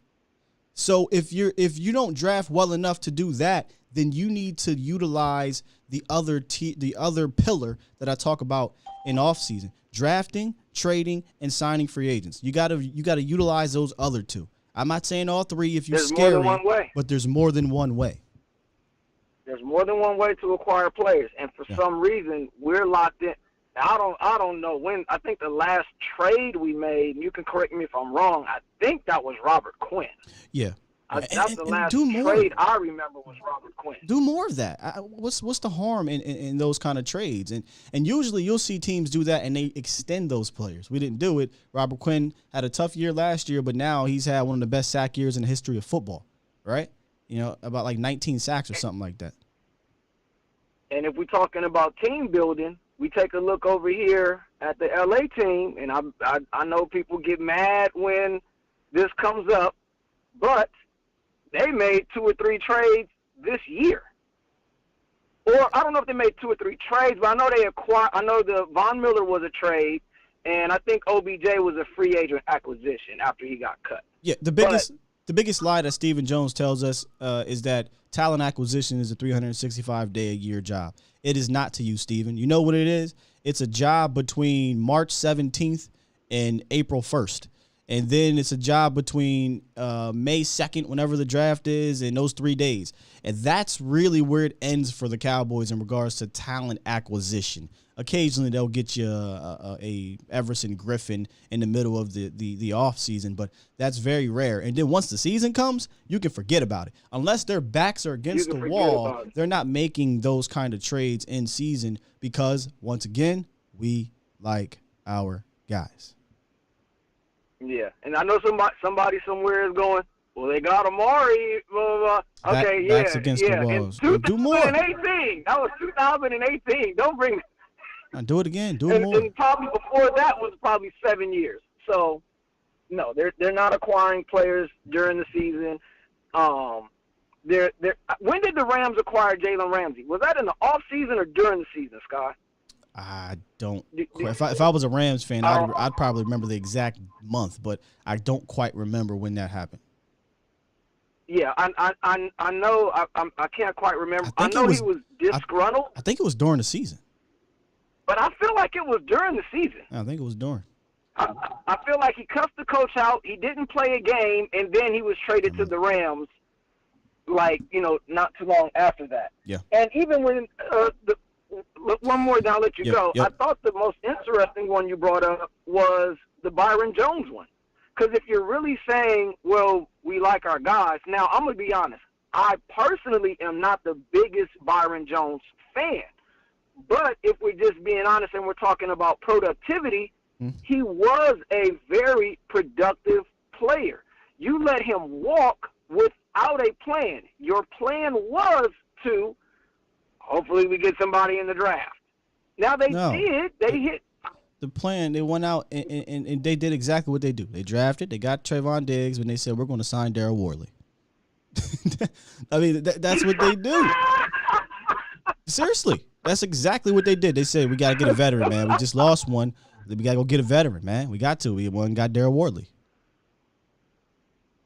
So if you don't draft well enough to do that, then you need to utilize the other pillar that I talk about in offseason: drafting, trading, and signing free agents. You gotta utilize those other two. I'm not saying all three if you're scary, more than one way. But there's more than one way. There's more than one way to acquire players, and for some reason we're locked in. I don't know when. I think the last trade we made, and you can correct me if I'm wrong, I think that was Robert Quinn. Yeah. That's the last trade I remember was Robert Quinn. Do more of that. What's the harm in those kind of trades? And usually you'll see teams do that and they extend those players. We didn't do it. Robert Quinn had a tough year last year, but now he's had one of the best sack years in the history of football, right? About like 19 sacks or something like that. And if we're talking about team building, we take a look over here at the LA team, and I know people get mad when this comes up, but they made 2 or 3 trades this year. Or I don't know if they made 2 or 3 trades, but I know I know the Von Miller was a trade, and I think OBJ was a free agent acquisition after he got cut. Yeah, the biggest lie that Stephen Jones tells us is that talent acquisition is a 365-day-a-year job. It is not to you, Stephen. You know what it is? It's a job between March 17th and April 1st. And then it's a job between May 2nd, whenever the draft is, and those 3 days. And that's really where it ends for the Cowboys in regards to talent acquisition. Occasionally, they'll get you a Everson Griffin in the middle of the off season, but that's very rare. And then once the season comes, you can forget about it. Unless their backs are against the wall, they're not making those kind of trades in season because, once again, we like our guys. Yeah, and I know somebody somewhere is going, well, they got Amari, blah, blah, blah. Okay, Backs against the walls. Do more. 2018. That was 2018. Don't bring do it again. Do it more. And probably before that was probably 7 years. So, no, they're not acquiring players during the season. When did the Rams acquire Jalen Ramsey? Was that in the off season or during the season, Scott? I don't. If I was a Rams fan, I'd probably remember the exact month, but I don't quite remember when that happened. Yeah, I know. I can't quite remember. I know he was disgruntled. I think it was during the season. But I feel like it was during the season. I think it was during. I feel like he cussed the coach out. He didn't play a game, and then he was traded to the Rams. Not too long after that. Yeah. And even when one more, then I'll let you go. Yep. I thought the most interesting one you brought up was the Byron Jones one. Because if you're really saying, well, we like our guys, now I'm going to be honest. I personally am not the biggest Byron Jones fan. But if we're just being honest and we're talking about productivity, he was a very productive player. You let him walk without a plan. Your plan was to hopefully we get somebody in the draft. Now they did. They hit. The plan, they went out and they did exactly what they do. They drafted. They got Trayvon Diggs when they said, we're going to sign Darryl Worley. I mean, that's what they do. Seriously. That's exactly what they did. They said, we got to get a veteran, man. We just lost one. We got to go get a veteran, man. We got to. We went and got Darryl Worley.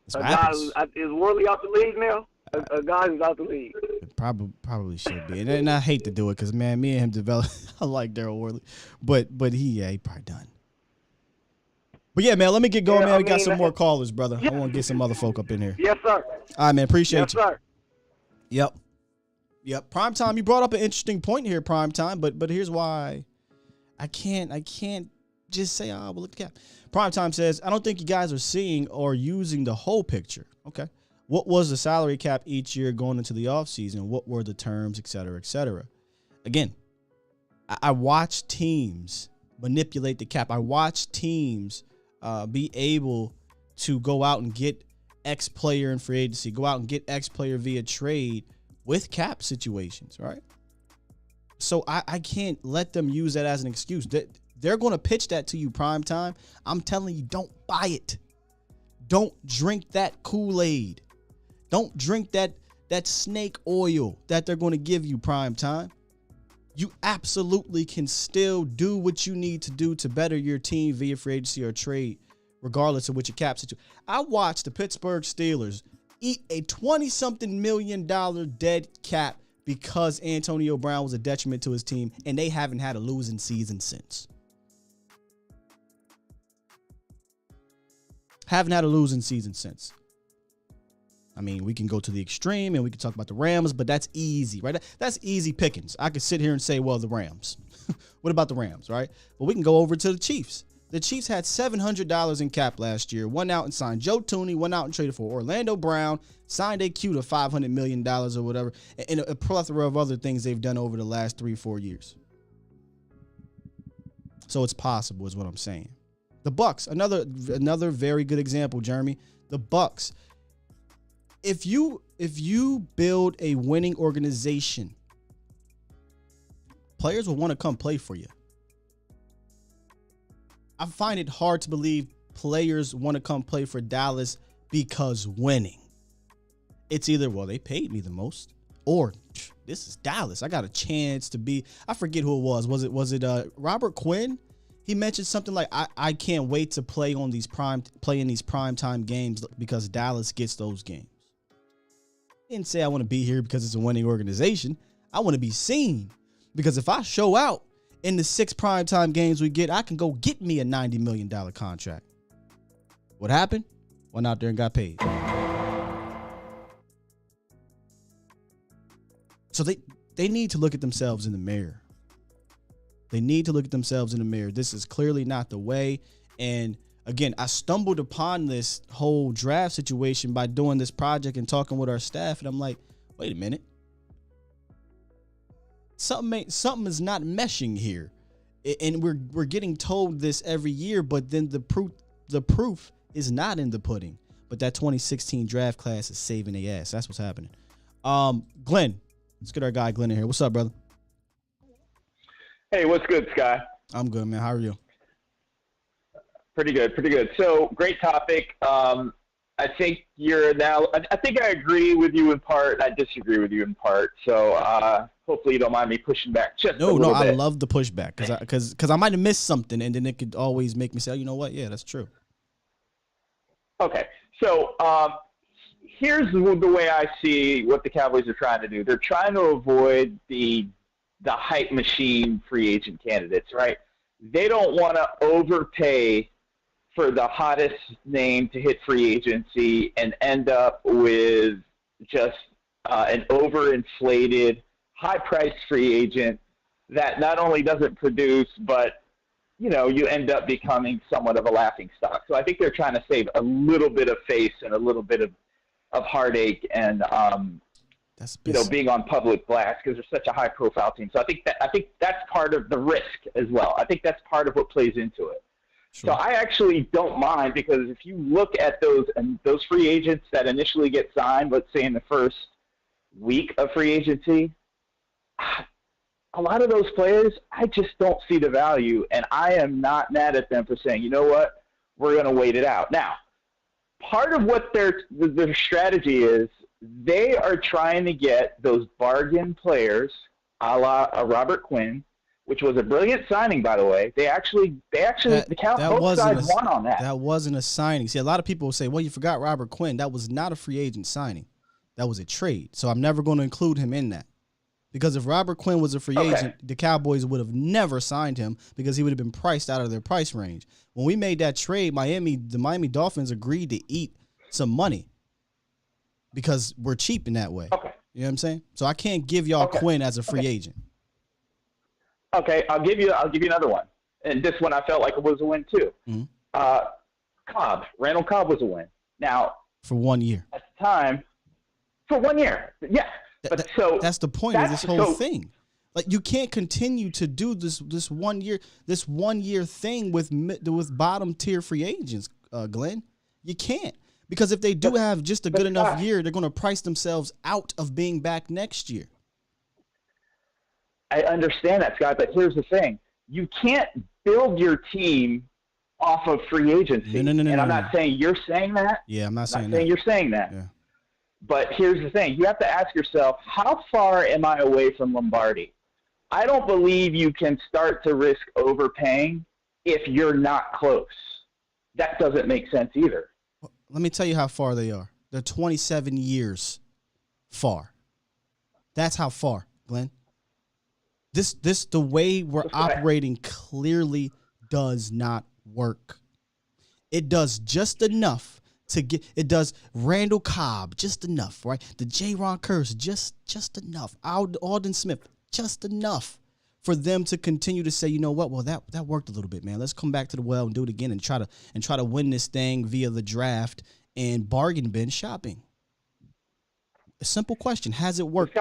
Is Worley out the league now? A guy who's out the league. Probably should be. And I hate to do it because, man, me and him developed. I like Darryl Worley. But he probably done. But, yeah, man, let me get going, man. We got some more callers, brother. I want to get some other folk up in here. Yes, sir. All right, man. Appreciate you. Yes, sir. Yep. Primetime, you brought up an interesting point here, Primetime, but here's why I can't just say, well, look at that. Primetime says, I don't think you guys are seeing or using the whole picture. Okay. What was the salary cap each year going into the offseason? What were the terms, et cetera, et cetera? Again, I watch teams manipulate the cap. I watch teams be able to go out and get X player in free agency, go out and get X player via trade with cap situations, right? So I can't let them use that as an excuse. They're going to pitch that to you prime time. I'm telling you, don't buy it. Don't drink that Kool-Aid. Don't drink that snake oil that they're going to give you prime time. You absolutely can still do what you need to do to better your team via free agency or trade, regardless of what your cap situation. I watched the Pittsburgh Steelers eat a $20-something million dead cap because Antonio Brown was a detriment to his team, and they haven't had a losing season since. Haven't had a losing season since. I mean, we can go to the extreme and we can talk about the Rams, but that's easy, right? That's easy pickings. I could sit here and say, well, the Rams. What about the Rams, right? But we can go over to the Chiefs. The Chiefs had $700 in cap last year, went out and signed Joe Tooney, went out and traded for Orlando Brown, signed a Q to $500 million or whatever, and a plethora of other things they've done over the last 3-4 years. So it's possible is what I'm saying. The Bucks, another very good example, Jeremy. The Bucks. If you build a winning organization, players will want to come play for you. I find it hard to believe players want to come play for Dallas because winning. It's either, well, they paid me the most, or this is Dallas. I got a chance to be. I forget who it was. Was it Robert Quinn? He mentioned something like, I can't wait to play in these primetime games because Dallas gets those games. He didn't say I want to be here because it's a winning organization. I want to be seen, because if I show out in the 6 primetime games we get, I can go get me a $90 million contract. What happened? Went out there and got paid. So they need to look at themselves in the mirror. They need to look at themselves in the mirror. This is clearly not the way. And again, I stumbled upon this whole draft situation by doing this project and talking with our staff. And I'm like, wait a minute. Something is not meshing here. And we're getting told this every year, but then the proof is not in the pudding. But that 2016 draft class is saving their ass. That's what's happening. Glenn, let's get our guy Glenn in here. What's up, brother? Hey, what's good, Sky? I'm good, man. How are you? Pretty good. So, great topic. I think I think I agree with you in part. I disagree with you in part. So, hopefully you don't mind me pushing back just a little bit. I love the pushback because I might have missed something, and then it could always make me say, oh, you know what? Yeah, that's true. Okay. So, here's the way I see what the Cowboys are trying to do. They're trying to avoid the hype machine free agent candidates, right? They don't want to overpay for the hottest name to hit free agency and end up with just an overinflated, high-priced free agent that not only doesn't produce, but, you end up becoming somewhat of a laughing stock. So I think they're trying to save a little bit of face and a little bit of heartache and, being on public blast because they're such a high-profile team. So I think that's part of the risk as well. I think that's part of what plays into it. Sure. So I actually don't mind, because if you look at those free agents that initially get signed, let's say in the first week of free agency, a lot of those players, I just don't see the value, and I am not mad at them for saying, you know what, we're going to wait it out. Now, part of what their strategy is, they are trying to get those bargain players, a la Robert Quinn, which was a brilliant signing, by the way. Both sides won on that. That wasn't a signing. See, a lot of people will say, well, you forgot Robert Quinn. That was not a free agent signing. That was a trade. So I'm never going to include him in that. Because if Robert Quinn was a free agent, the Cowboys would have never signed him because he would have been priced out of their price range. When we made that trade, the Miami Dolphins agreed to eat some money because we're cheap in that way. Okay. You know what I'm saying? So I can't give y'all Quinn as a free agent. Okay, I'll give you another one. And this one I felt like it was a win too. Mm-hmm. Randall Cobb was a win. Now, for 1 year. At the time, for 1 year. Yeah. That's the point of this whole thing. Like, you can't continue to do this 1 year thing with bottom tier free agents, Glenn. You can't. Because if they do have just a good enough year, they're going to price themselves out of being back next year. I understand that, Scott, but here's the thing. You can't build your team off of free agency. No, I'm not saying you're saying that. Yeah, I'm not saying you're saying that. Yeah. But here's the thing. You have to ask yourself, how far am I away from Lombardi? I don't believe you can start to risk overpaying if you're not close. That doesn't make sense either. Well, let me tell you how far they are. They're 27 years far. That's how far, Glenn. The way we're operating clearly does not work. It does just enough to get. It does Randall Cobb just enough, right? The J-Ron Curse just enough. Alden Smith just enough for them to continue to say, you know what? Well, that worked a little bit, man. Let's come back to the well and do it again and try to win this thing via the draft and bargain bin shopping. A simple question: has it worked?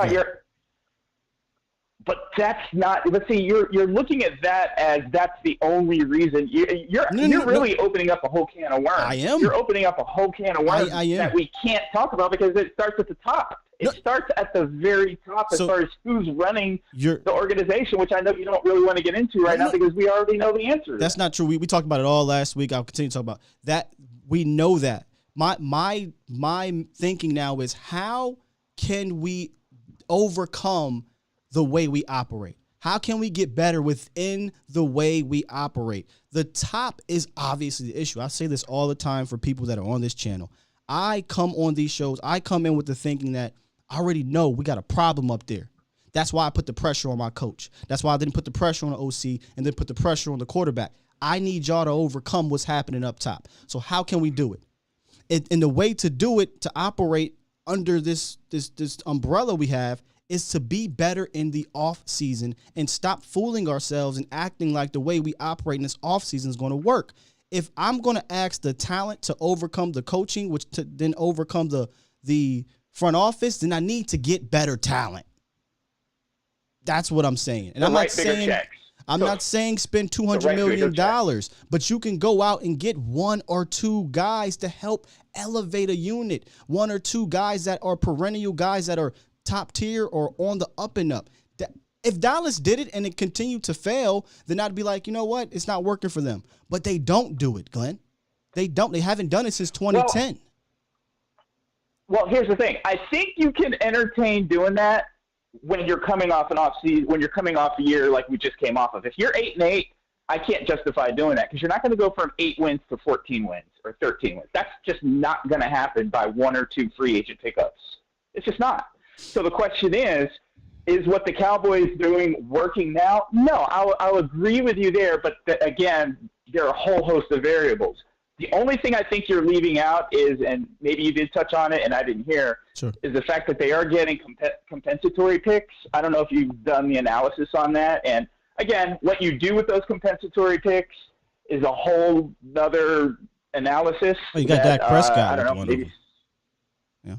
But that's not. Let's see. You're looking at that as that's the only reason. You're really opening up a whole can of worms. I am. You're opening up a whole can of worms that we can't talk about because it starts at the top. It starts at the very top as far as who's running the organization, which I know you don't really want to get into right now because we already know the answer. That's not true. We talked about it all last week. I'll continue to talk about that. We know that. My thinking now is, how can we overcome the way we operate? How can we get better within the way we operate? The top is obviously the issue. I say this all the time for people that are on this channel. I come on these shows, I come in with the thinking that I already know we got a problem up there. That's why I put the pressure on my coach. That's why I didn't put the pressure on the OC and then put the pressure on the quarterback. I need y'all to overcome what's happening up top. So how can we do it? And the way to do it, to operate under this umbrella we have, is to be better in the off season and stop fooling ourselves and acting like the way we operate in this off season is going to work. If I'm going to ask the talent to overcome the coaching, which to then overcome the front office, then I need to get better talent. That's what I'm saying. And I'm not saying spend $200 million, but you can go out and get one or two guys to help elevate a unit, one or two guys that are perennial guys that are top tier or on the up and up. If Dallas did it and it continued to fail, then I'd be like, you know what? It's not working for them. But they don't do it, Glenn. They don't. They haven't done it since 2010. Well, here's the thing. I think you can entertain doing that when you're coming off an off season, when you're coming off a year like we just came off of. If you're 8-8, I can't justify doing that because you're not going to go from 8 wins to 14 wins or 13 wins. That's just not going to happen by one or two free agent pickups. It's just not. So the question is what the Cowboys doing working now? No, I'll agree with you there, but again, there are a whole host of variables. The only thing I think you're leaving out is, and maybe you did touch on it and I didn't hear, is the fact that they are getting compensatory picks. I don't know if you've done the analysis on that. And again, what you do with those compensatory picks is a whole other analysis. Oh, you got Dak Prescott. I don't know. Maybe. Yeah.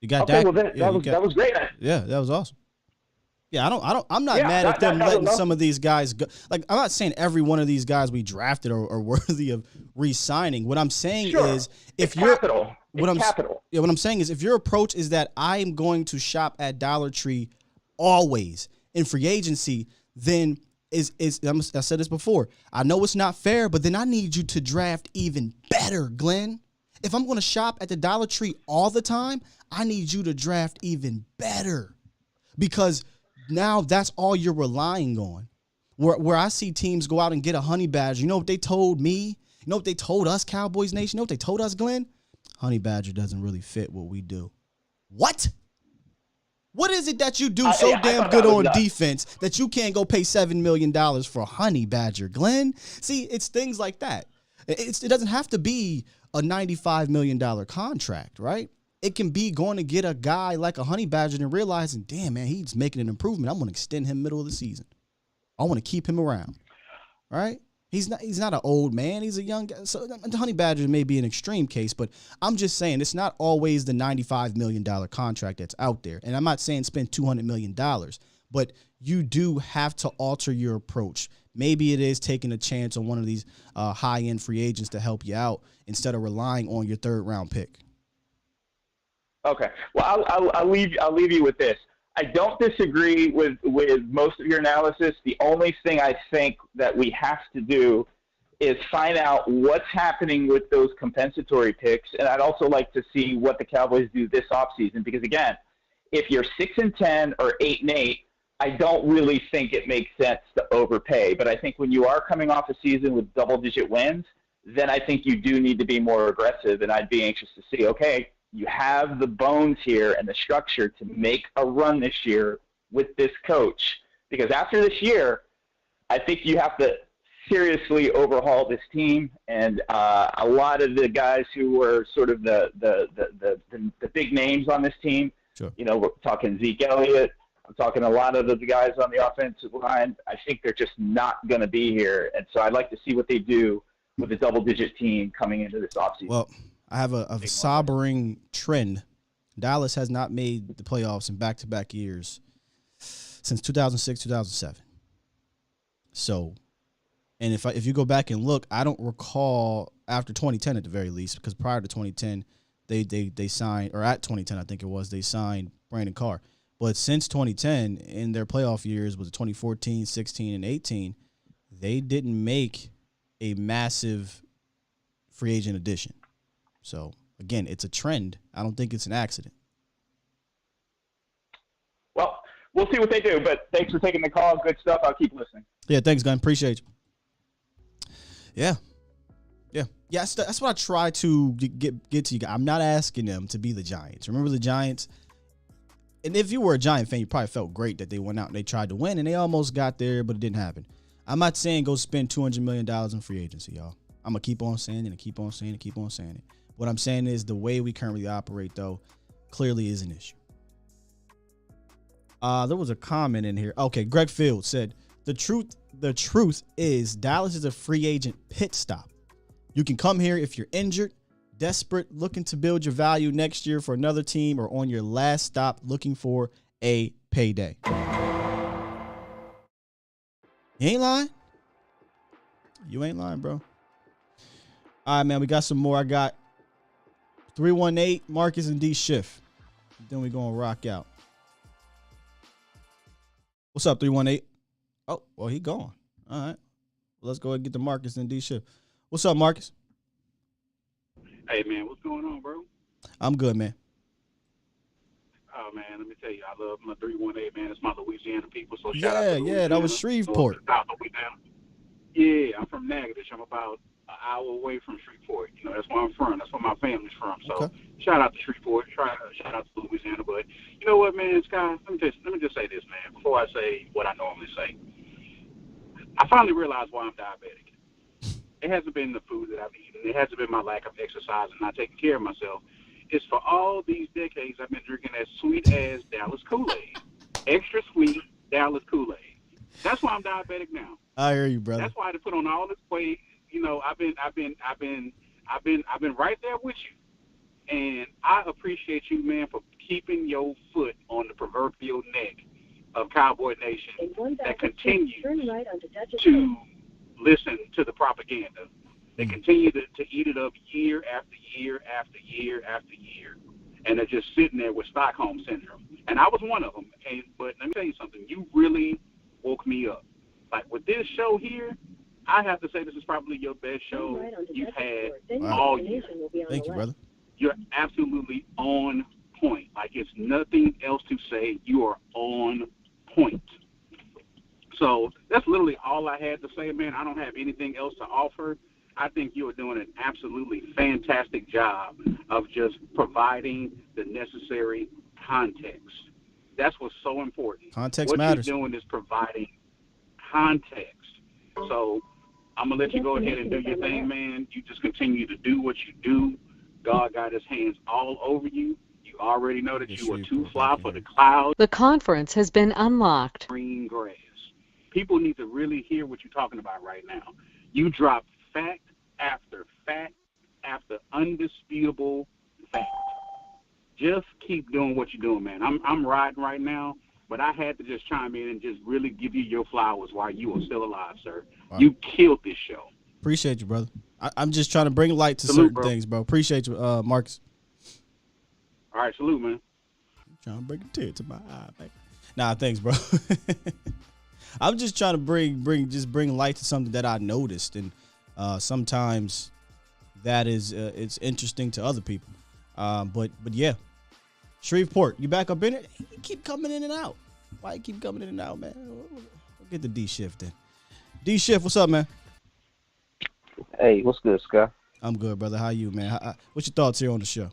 You got Dak. Well, that was great. Yeah, that was awesome. Yeah, I'm not mad at them letting some of these guys go. Like, I'm not saying every one of these guys we drafted are worthy of re-signing. What I'm saying is, if you're capital. What I'm saying is, if your approach is that I'm going to shop at Dollar Tree always in free agency, then I said this before. I know it's not fair, but then I need you to draft even better, Glenn. If I'm going to shop at the Dollar Tree all the time, I need you to draft even better, because now that's all you're relying on. Where I see teams go out and get a honey badger, you know what they told me? You know what they told us, Cowboys Nation? You know what they told us, Glenn? Honey badger doesn't really fit what we do. What? What is it that you do so damn good on defense that you can't go pay $7 million for a honey badger, Glenn? See, it's things like that. It doesn't have to be a $95 million contract, right? It can be going to get a guy like a honey badger and realizing, damn, man, he's making an improvement. I'm going to extend him middle of the season. I want to keep him around, right? He's not an old man. He's a young guy. So the honey badger may be an extreme case, but I'm just saying it's not always the $95 million contract that's out there. And I'm not saying spend $200 million, but you do have to alter your approach. Maybe it is taking a chance on one of these high-end free agents to help you out instead of relying on your third-round pick. Okay. Well, I'll leave you with this. I don't disagree with most of your analysis. The only thing I think that we have to do is find out what's happening with those compensatory picks, and I'd also like to see what the Cowboys do this offseason, because, again, if you're 6-10 or 8-8, I don't really think it makes sense to overpay. But I think when you are coming off a season with double-digit wins, then I think you do need to be more aggressive, and I'd be anxious to see, okay, you have the bones here and the structure to make a run this year with this coach. Because after this year, I think you have to seriously overhaul this team. And a lot of the guys who were sort of the big names on this team, you know, we're talking Zeke Elliott, I'm talking a lot of the guys on the offensive line, I think they're just not going to be here. And so I'd like to see what they do with a double-digit team coming into this offseason. Well, I have a sobering trend. Dallas has not made the playoffs in back-to-back years since 2006, 2007. So, and if you go back and look, I don't recall after 2010 at the very least, because prior to 2010, they signed, or at 2010 I think it was, they signed Brandon Carr. But since 2010, in their playoff years, was it 2014, 16, and 18, they didn't make a massive free agent addition. So, again, it's a trend. I don't think it's an accident. Well, we'll see what they do, but thanks for taking the call. Good stuff. I'll keep listening. Yeah, thanks, Gunn. Appreciate you. Yeah. That's what I try to get to you guys. I'm not asking them to be the Giants. Remember the Giants? And if you were a Giant fan, you probably felt great that they went out and they tried to win, and they almost got there, but it didn't happen. I'm not saying go spend $200 million in free agency, y'all. I'm going to keep on saying it and keep on saying it and keep on saying it. What I'm saying is the way we currently operate, though, clearly is an issue. There was a comment in here. Okay, Greg Field said, the truth is Dallas is a free agent pit stop. You can come here if you're injured, desperate, looking to build your value next year for another team, or on your last stop looking for a payday. You ain't lying. You ain't lying, bro. All right, man, we got some more. I got 318, Marcus and D Schiff. Then we going to rock out. What's up, 318? Oh, well, he gone. All right. Well, let's go ahead and get the Marcus and D Schiff. What's up, Marcus? Hey, man, what's going on, bro? I'm good, man. Oh, man, let me tell you, I love my 318, man. It's my Louisiana people, so shout out Yeah, to Louisiana. that was Shreveport. South Louisiana. Yeah, I'm from Natchitoches. I'm about an hour away from Shreveport. You know, that's where I'm from. That's where my family's from. So shout out to Shreveport. Shout out to Louisiana. But you know what, man, Sky, let me just say this, man, before I say what I normally say. I finally realized why I'm diabetic. It hasn't been the food that I've eaten. It hasn't been my lack of exercise and not taking care of myself. It's for all these decades I've been drinking that sweet-ass Dallas Kool-Aid. Extra sweet Dallas Kool-Aid. That's why I'm diabetic now. I hear you, brother. That's why I had to put on all this weight. You know, I've been right there with you. And I appreciate you, man, for keeping your foot on the proverbial neck of Cowboy Nation that continues to listen to the propaganda. They continue to eat it up year after year after year after year. And they're just sitting there with Stockholm Syndrome. And I was one of them. But let me tell you something. You really woke me up. Like with this show here, I have to say this is probably your best show you've had all year. Thank you, brother. You're absolutely on point. Like it's nothing else to say. You are on point. So that's literally all I had to say, man. I don't have anything else to offer. I think you are doing an absolutely fantastic job of just providing the necessary context. That's what's so important. Context matters. What you're doing is providing context. So I'm going to let you go ahead and do your thing, man. You just continue to do what you do. God got his hands all over you. You already know that you are too fly for the clouds. The conference has been unlocked. Green grass. People need to really hear what you're talking about right now. You drop fact after undisputable fact. Just keep doing what you're doing, man. I'm riding right now, but I had to just chime in and just really give you your flowers while you are still alive, sir. Wow. You killed this show. Appreciate you, brother. I'm just trying to bring light to salute, certain bro. things, bro. Appreciate you, Marcus. All right, salute, man. I'm trying to bring a tear to my eye, man. Nah, thanks, bro. I'm just trying to bring light to something that I noticed, and sometimes that is it's interesting to other people. But yeah, Shreveport, you back up in it? You keep coming in and out. Why you keep coming in and out, man? We'll get the D Shift then. D Shift, what's up, man? Hey, what's good, Scott? I'm good, brother. How you, man? What's your thoughts here on the show?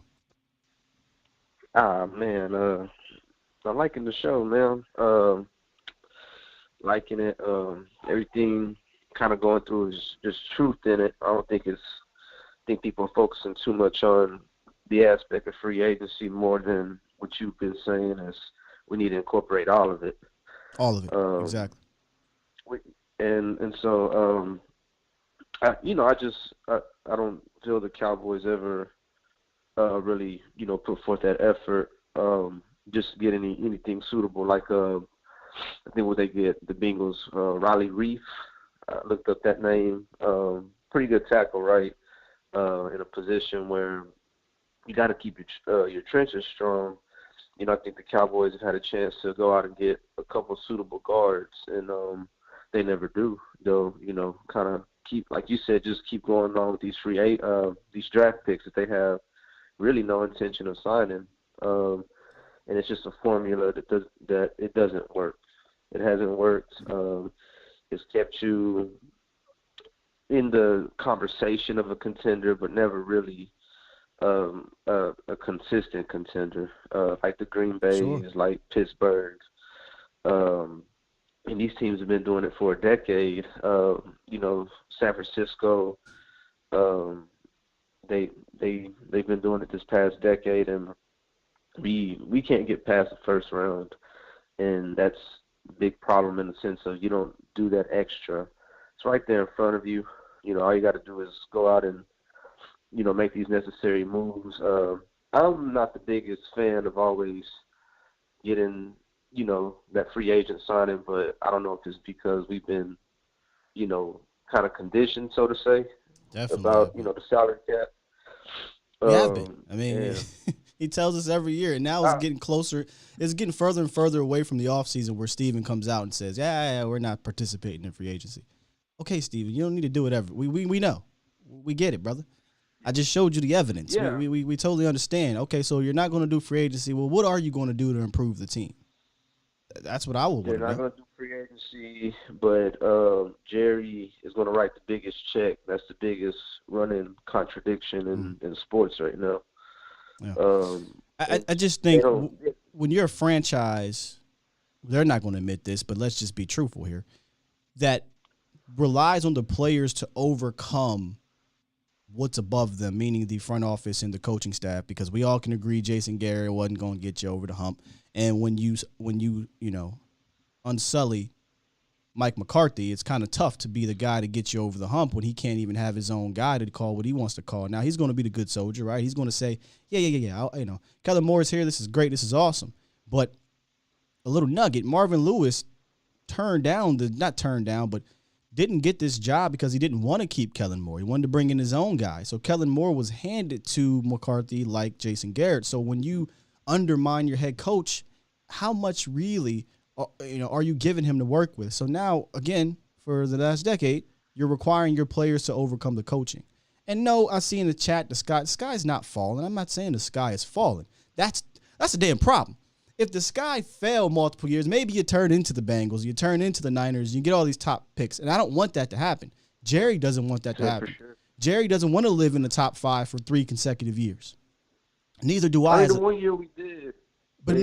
Man, I'm liking the show, man. Liking it. Everything kind of going through is just truth in it. I think people are focusing too much on the aspect of free agency more than what you've been saying is we need to incorporate all of it. All of it, exactly. So I don't feel the Cowboys ever really, put forth that effort just to get anything suitable. Like I think what they get, the Bengals, Riley Reef, looked up that name. Pretty good tackle, right? In a position where, you got to keep your trenches strong. You know, I think the Cowboys have had a chance to go out and get a couple suitable guards, and they never do. They'll, you know, kind of keep, like you said, just keep going on with these draft picks that they have really no intention of signing. And it's just a formula that it doesn't work. It hasn't worked. It's kept you in the conversation of a contender, but never really a consistent contender, like the Green Bays, Sure. like Pittsburgh. And these teams have been doing it for a decade. You know, San Francisco, they've been doing it this past decade, and we can't get past the first round, and that's a big problem in the sense of you don't do that extra. It's right there in front of you. You know, all you got to do is go out and, you know, make these necessary moves. I'm not the biggest fan of always getting, you know, that free agent signing, but I don't know if it's because we've been, you know, kind of conditioned, so to say, Definitely about, you know, the salary cap. We have been. I mean, and, he tells us every year, and now it's getting closer. It's getting further and further away from the offseason where Steven comes out and says, yeah, we're not participating in free agency. Okay, Steven, you don't need to do whatever. We know. We get it, brother. I just showed you the evidence. Yeah. We totally understand. Okay, so you're not going to do free agency. Well, what are you going to do to improve the team? That's what I would want to They're know. not going to do free agency, but Jerry is going to write the biggest check. That's the biggest running contradiction in sports right now. Yeah. I just think when you're a franchise, they're not going to admit this, but let's just be truthful here, that relies on the players to overcome what's above them, meaning the front office and the coaching staff, because we all can agree Jason Garrett wasn't going to get you over the hump. And when you unsully Mike McCarthy, it's kind of tough to be the guy to get you over the hump when he can't even have his own guy to call what he wants to call. Now, he's going to be the good soldier, right? He's going to say, yeah. Kellen Moore's here. This is great. This is awesome. But a little nugget, Marvin Lewis didn't get this job because he didn't want to keep Kellen Moore. He wanted to bring in his own guy. So Kellen Moore was handed to McCarthy like Jason Garrett. So when you undermine your head coach, how much really are you giving him to work with? So now, again, for the last decade, you're requiring your players to overcome the coaching. And no, I see in the chat the sky's not falling. I'm not saying the sky is falling. That's a damn problem. If the sky fell multiple years, maybe you turn into the Bengals, you turn into the Niners, you get all these top picks. And I don't want that to happen. Jerry doesn't want that to happen. Sure. Jerry doesn't want to live in the top 5 for 3 consecutive years. Neither do I. The 1 year we did. But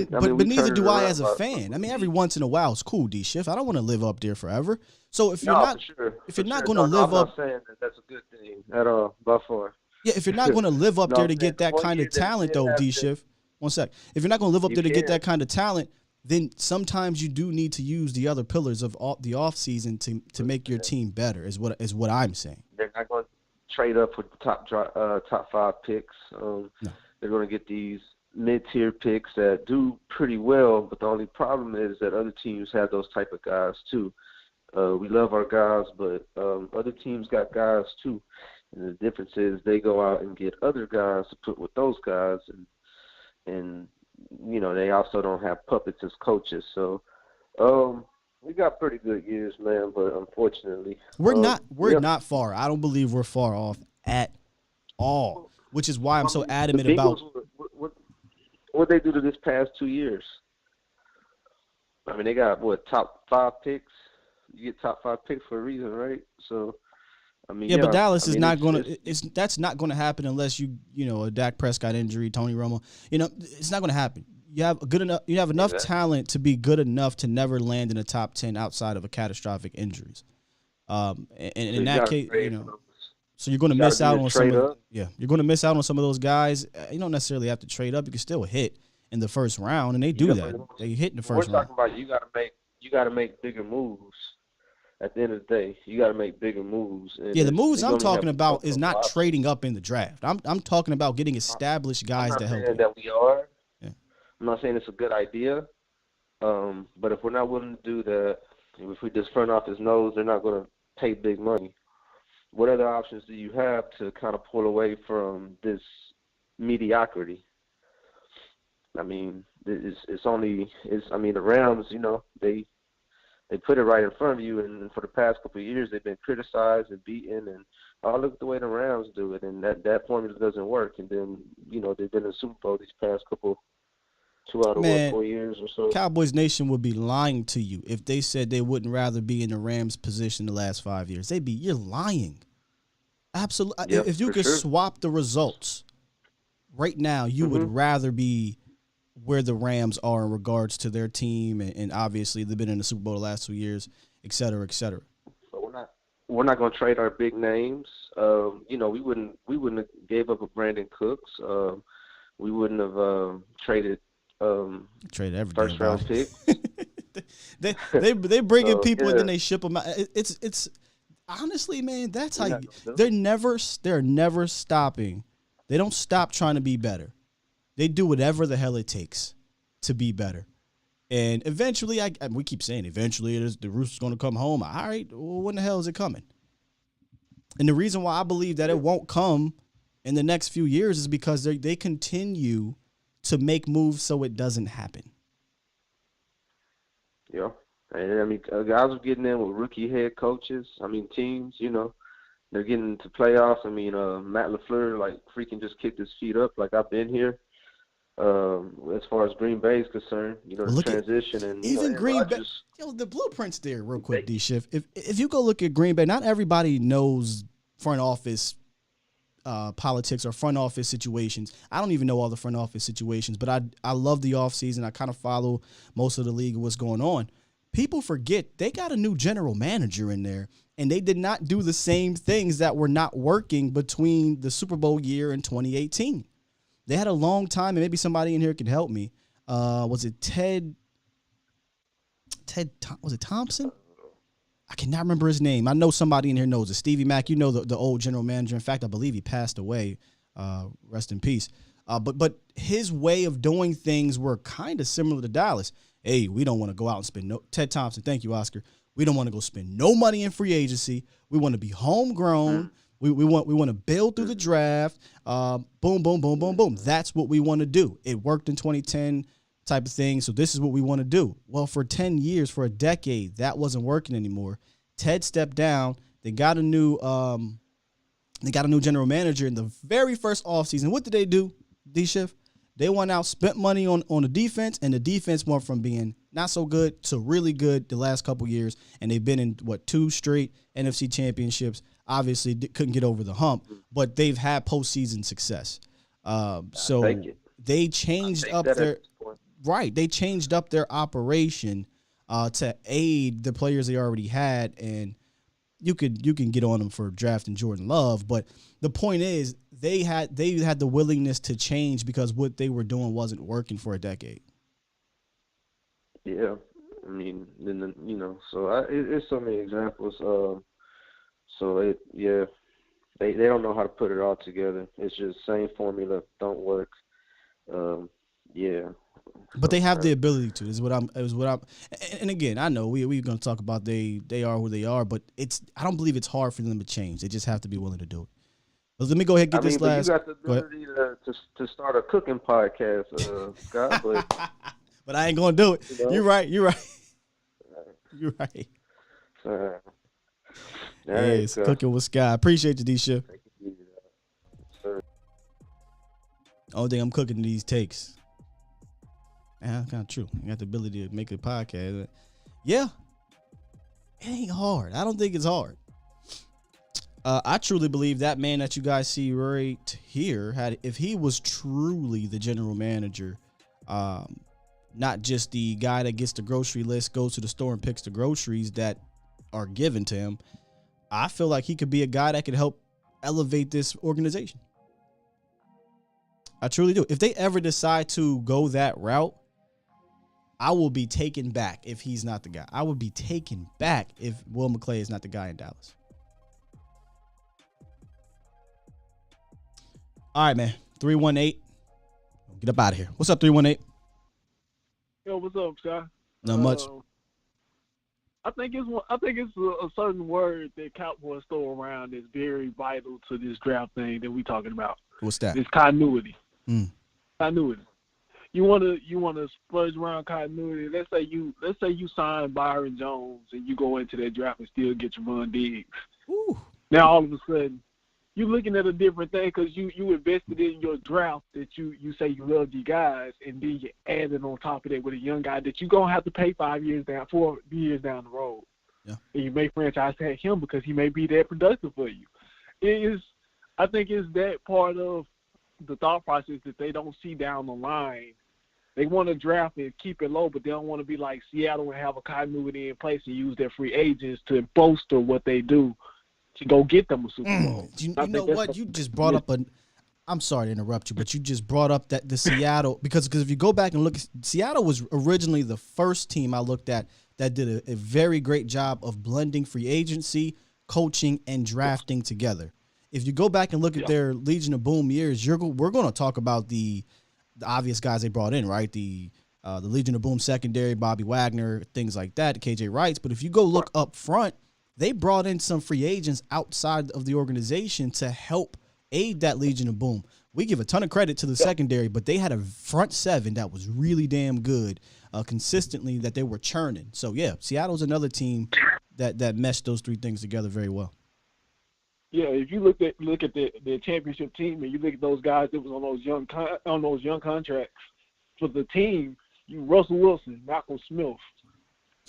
neither do I as a fan. I mean, every once in a while it's cool, D-Shift. I don't want to live up there forever. So if you're not going to live up, I'm not saying that's a good thing at all, by far. Yeah, if you're not going to live up there to get that kind of talent, though, D-Shift. One sec. If you're not going to live up there to get that kind of talent, then sometimes you do need to use the other pillars of the offseason to make your team better. Is what I'm saying. They're not going to trade up with top 5 picks. No. They're going to get these mid-tier picks that do pretty well, but the only problem is that other teams have those type of guys too. We love our guys, but other teams got guys too. And the difference is they go out and get other guys to put with those guys, and you know, they also don't have puppets as coaches. So we got pretty good years, man, but unfortunately we're not far. I don't believe we're far off at all, which is why I'm so adamant about what they do to this past 2 years. I mean, they got top 5 picks. You get top 5 picks for a reason, right? So I mean, but Dallas is not going to. That's not going to happen unless you a Dak Prescott injury, Tony Romo. It's not going to happen. You have enough talent to be good enough to never land in a top 10 outside of a catastrophic injuries. And in that case, so you're going to miss out on some. You're going to miss out on some of those guys. You don't necessarily have to trade up. You can still hit in the first round, and they do that. They hit in the first round. We're talking about you got to make bigger moves. At the end of the day, you got to make bigger moves. The moves I'm talking about is not trading up in the draft. I'm talking about getting established guys to help. That we are. Yeah. I'm not saying it's a good idea, but if we're not willing to do that, if we just front office knows they're not going to pay big money, what other options do you have to kind of pull away from this mediocrity. I mean, the Rams, they put it right in front of you, and for the past couple of years, they've been criticized and beaten, and look at the way the Rams do it, and that formula doesn't work. And then, they've been in the Super Bowl these past 2 out of 4 years or so. Cowboys Nation would be lying to you if they said they wouldn't rather be in the Rams position the last 5 years. You're lying. Absolutely. Yep, if you could swap the results right now, you would rather be where the Rams are in regards to their team, and obviously they've been in the Super Bowl the last 2 years, et cetera, et cetera. So we're not going to trade our big names. We wouldn't have gave up a Brandon Cooks. We wouldn't have traded every first round pick. they bring in people and then they ship them out. It's honestly, man, that's how they're never stopping. They don't stop trying to be better. They do whatever the hell it takes to be better. And eventually, we keep saying eventually the rooster's going to come home. All right, well, when the hell is it coming? And the reason why I believe that it won't come in the next few years is because they continue to make moves so it doesn't happen. Yeah. And guys are getting in with rookie head coaches. Teams, they're getting into playoffs. Matt LaFleur, freaking just kicked his feet up. I've been here. As far as Green Bay is concerned, the transition and even Green Bay. The blueprint's there, real quick, D-Shift. If you go look at Green Bay, not everybody knows front office politics or front office situations. I don't even know all the front office situations, but I love the offseason. I kind of follow most of the league and what's going on. People forget they got a new general manager in there, and they did not do the same things that were not working between the Super Bowl year and 2018. They had a long time, and maybe somebody in here can help me. Was it Ted? Was it Thompson? I cannot remember his name. I know somebody in here knows it. Stevie Mack, the old general manager. In fact, I believe he passed away. Rest in peace. But his way of doing things were kind of similar to Dallas. Hey, we don't want to go out and spend Ted Thompson, thank you, Oscar. We don't want to go spend no money in free agency. We want to be homegrown. We want to build through the draft. Boom, boom, boom, boom, boom. That's what we want to do. It worked in 2010 type of thing. So this is what we want to do. Well, for 10 years, for a decade, that wasn't working anymore. Ted stepped down. They got a new general manager in the very first offseason. What did they do, D-Shift? They went out, spent money on the defense, and the defense went from being not so good to really good the last couple years. And they've been in, 2 straight NFC championships. Obviously, couldn't get over the hump, but they've had postseason success. So they changed up their They changed up their operation to aid the players they already had, and you can get on them for drafting Jordan Love, but the point is they had the willingness to change because what they were doing wasn't working for a decade. Yeah, it's so many examples. So they don't know how to put it all together. It's just same formula, don't work. But they have the ability to. Is what I'm. And again, I know we're going to talk about they are who they are, but I don't believe it's hard for them to change. They just have to be willing to do it. But let me go ahead and get this last. You got the ability to start a cooking podcast, Scott. But I ain't going to do it. You're right. You're right. Hey, it's Cooking with Sky. Appreciate you, D-Shift. Only thing I'm cooking these takes. Man, that's kind of true. I got the ability to make a podcast. Yeah. It ain't hard. I don't think it's hard. I truly believe that man that you guys see right here if he was truly the general manager, not just the guy that gets the grocery list, goes to the store and picks the groceries that are given to him, I feel like he could be a guy that could help elevate this organization. I truly do. If they ever decide to go that route, I will be taken back if he's not the guy. I would be taken back if Will McClay is not the guy in Dallas. All right, man. 318. Get up out of here. What's up, 318? Yo, what's up, Scott? Not much. I think it's a certain word that Cowboys throw around that's very vital to this draft thing that we talking about. What's that? It's continuity. Continuity. You wanna splurge around continuity. Let's say you sign Byron Jones and you go into that draft and still get your Javon Diggs. Ooh. Now all of a sudden you're looking at a different thing because you invested in your draft that you say you love these guys, and then you added on top of that with a young guy that you're gonna have to pay 4 years down the road. Yeah. And you may franchise tag him because he may be that productive for you. I think it's that part of the thought process that they don't see down the line. They want to draft and keep it low, but they don't want to be like Seattle and have a continuity in place and use their free agents to bolster what they do to go get them a Super Bowl. You know what? You just brought up I'm sorry to interrupt you, but you just brought up that the Seattle because if you go back and look, Seattle was originally the first team I looked at that did a very great job of blending free agency, coaching, and drafting together. If you go back and look at their Legion of Boom years, we're going to talk about the obvious guys they brought in, right? The Legion of Boom secondary, Bobby Wagner, things like that, KJ Wrights. But if you go look up front, they brought in some free agents outside of the organization to help aid that Legion of Boom. We give a ton of credit to the secondary, but they had a front seven that was really damn good consistently that they were churning. So, yeah, Seattle's another team that meshed those three things together very well. Yeah, if you look at the championship team and you look at those guys that was on those young contracts for the team, Russell Wilson, Malcolm Smith,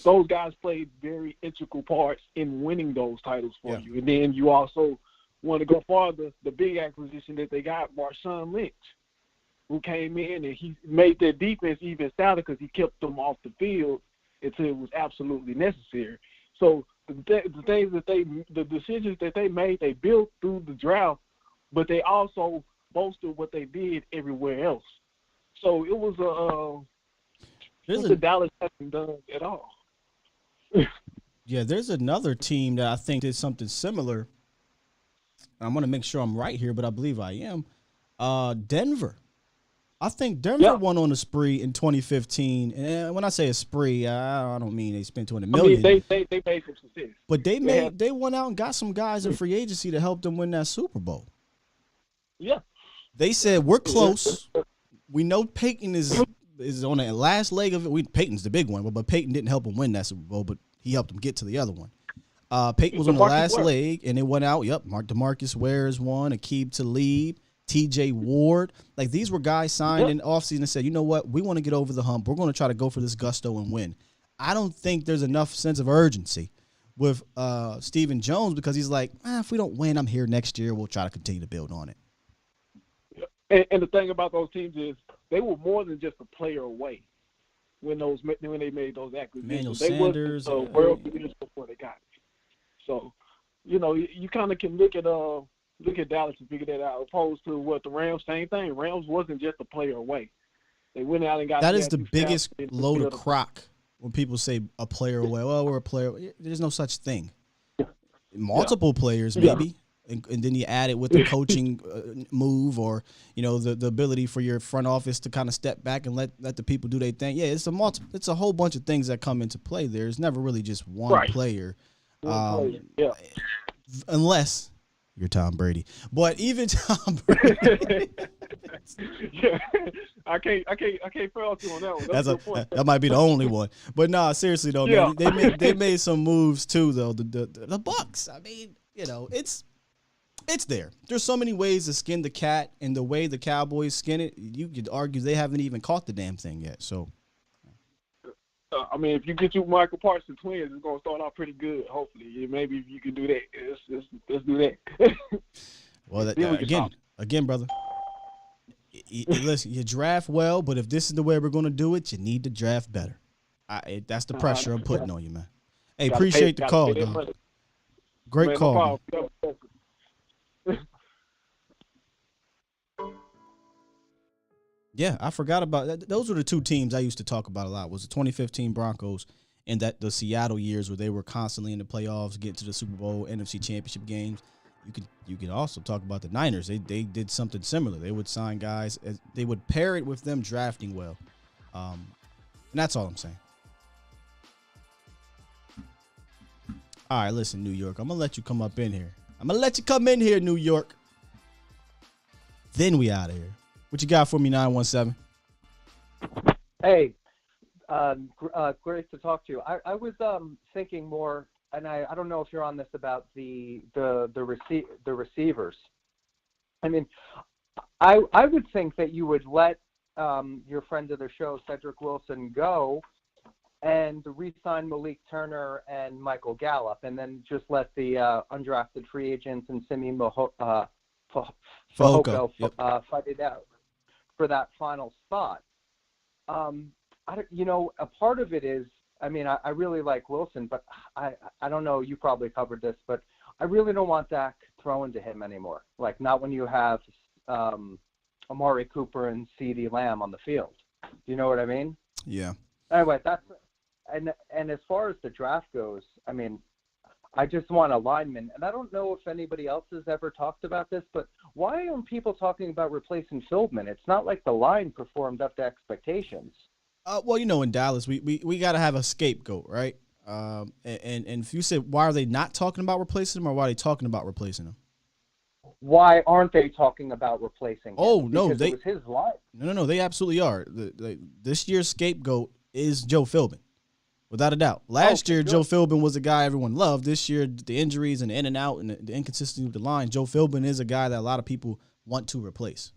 those guys played very integral parts in winning those titles for you. And then you also want to go farther, the big acquisition that they got, Marshawn Lynch, who came in and he made their defense even stouter because he kept them off the field until it was absolutely necessary. So the decisions that they made, they built through the draft, but they also bolstered what they did everywhere else. So it was the Dallas hasn't done at all. Yeah, there's another team that I think did something similar. I'm going to make sure I'm right here, but I believe I am. Denver. I think Denver won on a spree in 2015. And when I say a spree, I don't mean they spent $200 million. I mean, they made some success. But they went out and got some guys in free agency to help them win that Super Bowl. Yeah. They said, we're close. We know Peyton is on the last leg of it. Peyton's the big one, but Peyton didn't help him win that Super Bowl, but he helped him get to the other one. Peyton was on the last leg, and it went out. Yep, DeMarcus Ware is one, Aqib Talib, TJ Ward. Like, these were guys signed in offseason and said, you know what, we want to get over the hump. We're going to try to go for this gusto and win. I don't think there's enough sense of urgency with Stephen Jones because he's like, if we don't win, I'm here next year. We'll try to continue to build on it. And the thing about those teams is they were more than just a player away when they made those acquisitions. Emmanuel they Sanders, were world leaders before they got it. So, you kind of can look at Dallas and figure that out, opposed to what the Rams, same thing. Rams wasn't just a player away. They went out and got that is the biggest load of crock when people say a player away. Well, we're a player. There's no such thing. Multiple players, maybe. And then you add it with the coaching move or, the ability for your front office to kind of step back and let the people do their thing. Yeah, it's a whole bunch of things that come into play there. It's never really just one player. Unless you're Tom Brady. But even Tom Brady. I can't fail you on that one. That might be the only one. But nah, seriously though, man, they made some moves too though. The Bucks. I mean, it's there. There's so many ways to skin the cat, and the way the Cowboys skin it, you could argue they haven't even caught the damn thing yet. So, if you get you Michael Parsons twins, it's gonna start off pretty good. Hopefully, maybe if you can do that, let's do that. Well, again, brother. Listen, you draft well, but if this is the way we're gonna do it, you need to draft better. That's the pressure I'm putting on you, man. Hey, appreciate the call, dog. Great call. Yeah, I forgot about that. Those were the two teams I used to talk about a lot. Was the 2015 Broncos and the Seattle years where they were constantly in the playoffs, getting to the Super Bowl, NFC Championship games. You can also talk about the Niners. They did something similar. They would sign guys. They would pair it with them drafting well. And that's all I'm saying. All right, listen, New York. I'm going to let you come up in here. New York. Then we out of here. What you got for me, 917? Hey, great to talk to you. I was thinking more, and I don't know if you're on this about the receivers. I mean, I would think that you would let your friend of the show, Cedric Wilson, go and re-sign Malik Turner and Michael Gallup, and then just let the undrafted free agents and Simi Fehoko fight it out for that final spot. A part of it is, I mean, I really like Wilson, but I don't know, you probably covered this, but I really don't want Dak thrown to him anymore. Like, not when you have Amari Cooper and CeeDee Lamb on the field. Do you know what I mean? Yeah. Anyway, and as far as the draft goes, I mean, I just want a lineman, and I don't know if anybody else has ever talked about this, but why aren't people talking about replacing Philbin? It's not like the line performed up to expectations. Well, in Dallas, we got to have a scapegoat, right? And if you said, why are they not talking about replacing him, or why are they talking about replacing him? Why aren't they talking about replacing him? Oh, no. Because it was his line. No, they absolutely are. This year's scapegoat is Joe Philbin, without a doubt. Last year, Joe Philbin was a guy everyone loved. This year, the injuries and the in and out and the inconsistency with the line, Joe Philbin is a guy that a lot of people want to replace.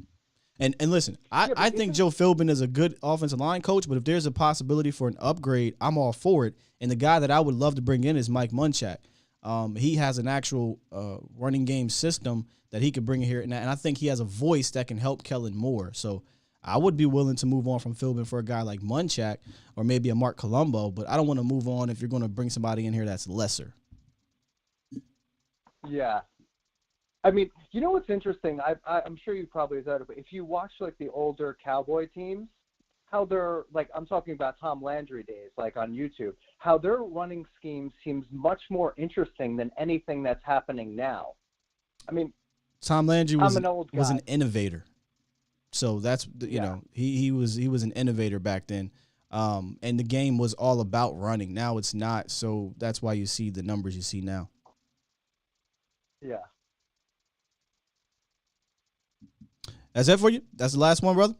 And listen, I think Joe Philbin is a good offensive line coach, but if there's a possibility for an upgrade, I'm all for it. And the guy that I would love to bring in is Mike Munchak. He has an actual running game system that he could bring in here, and I think he has a voice that can help Kellen Moore. So I would be willing to move on from Philbin for a guy like Munchak or maybe a Mark Colombo, but I don't want to move on if you're going to bring somebody in here that's lesser. Yeah. I mean, you know what's interesting? I'm sure you probably have heard of it. If you watch, like, the older Cowboy teams, how they're, like, I'm talking about Tom Landry days, like, on YouTube, how their running scheme seems much more interesting than anything that's happening now. I mean, Tom Landry was an innovator. So that's, he was an innovator back then. And the game was all about running. Now it's not. So that's why you see the numbers you see now. Yeah. That's it for you? That's the last one, brother?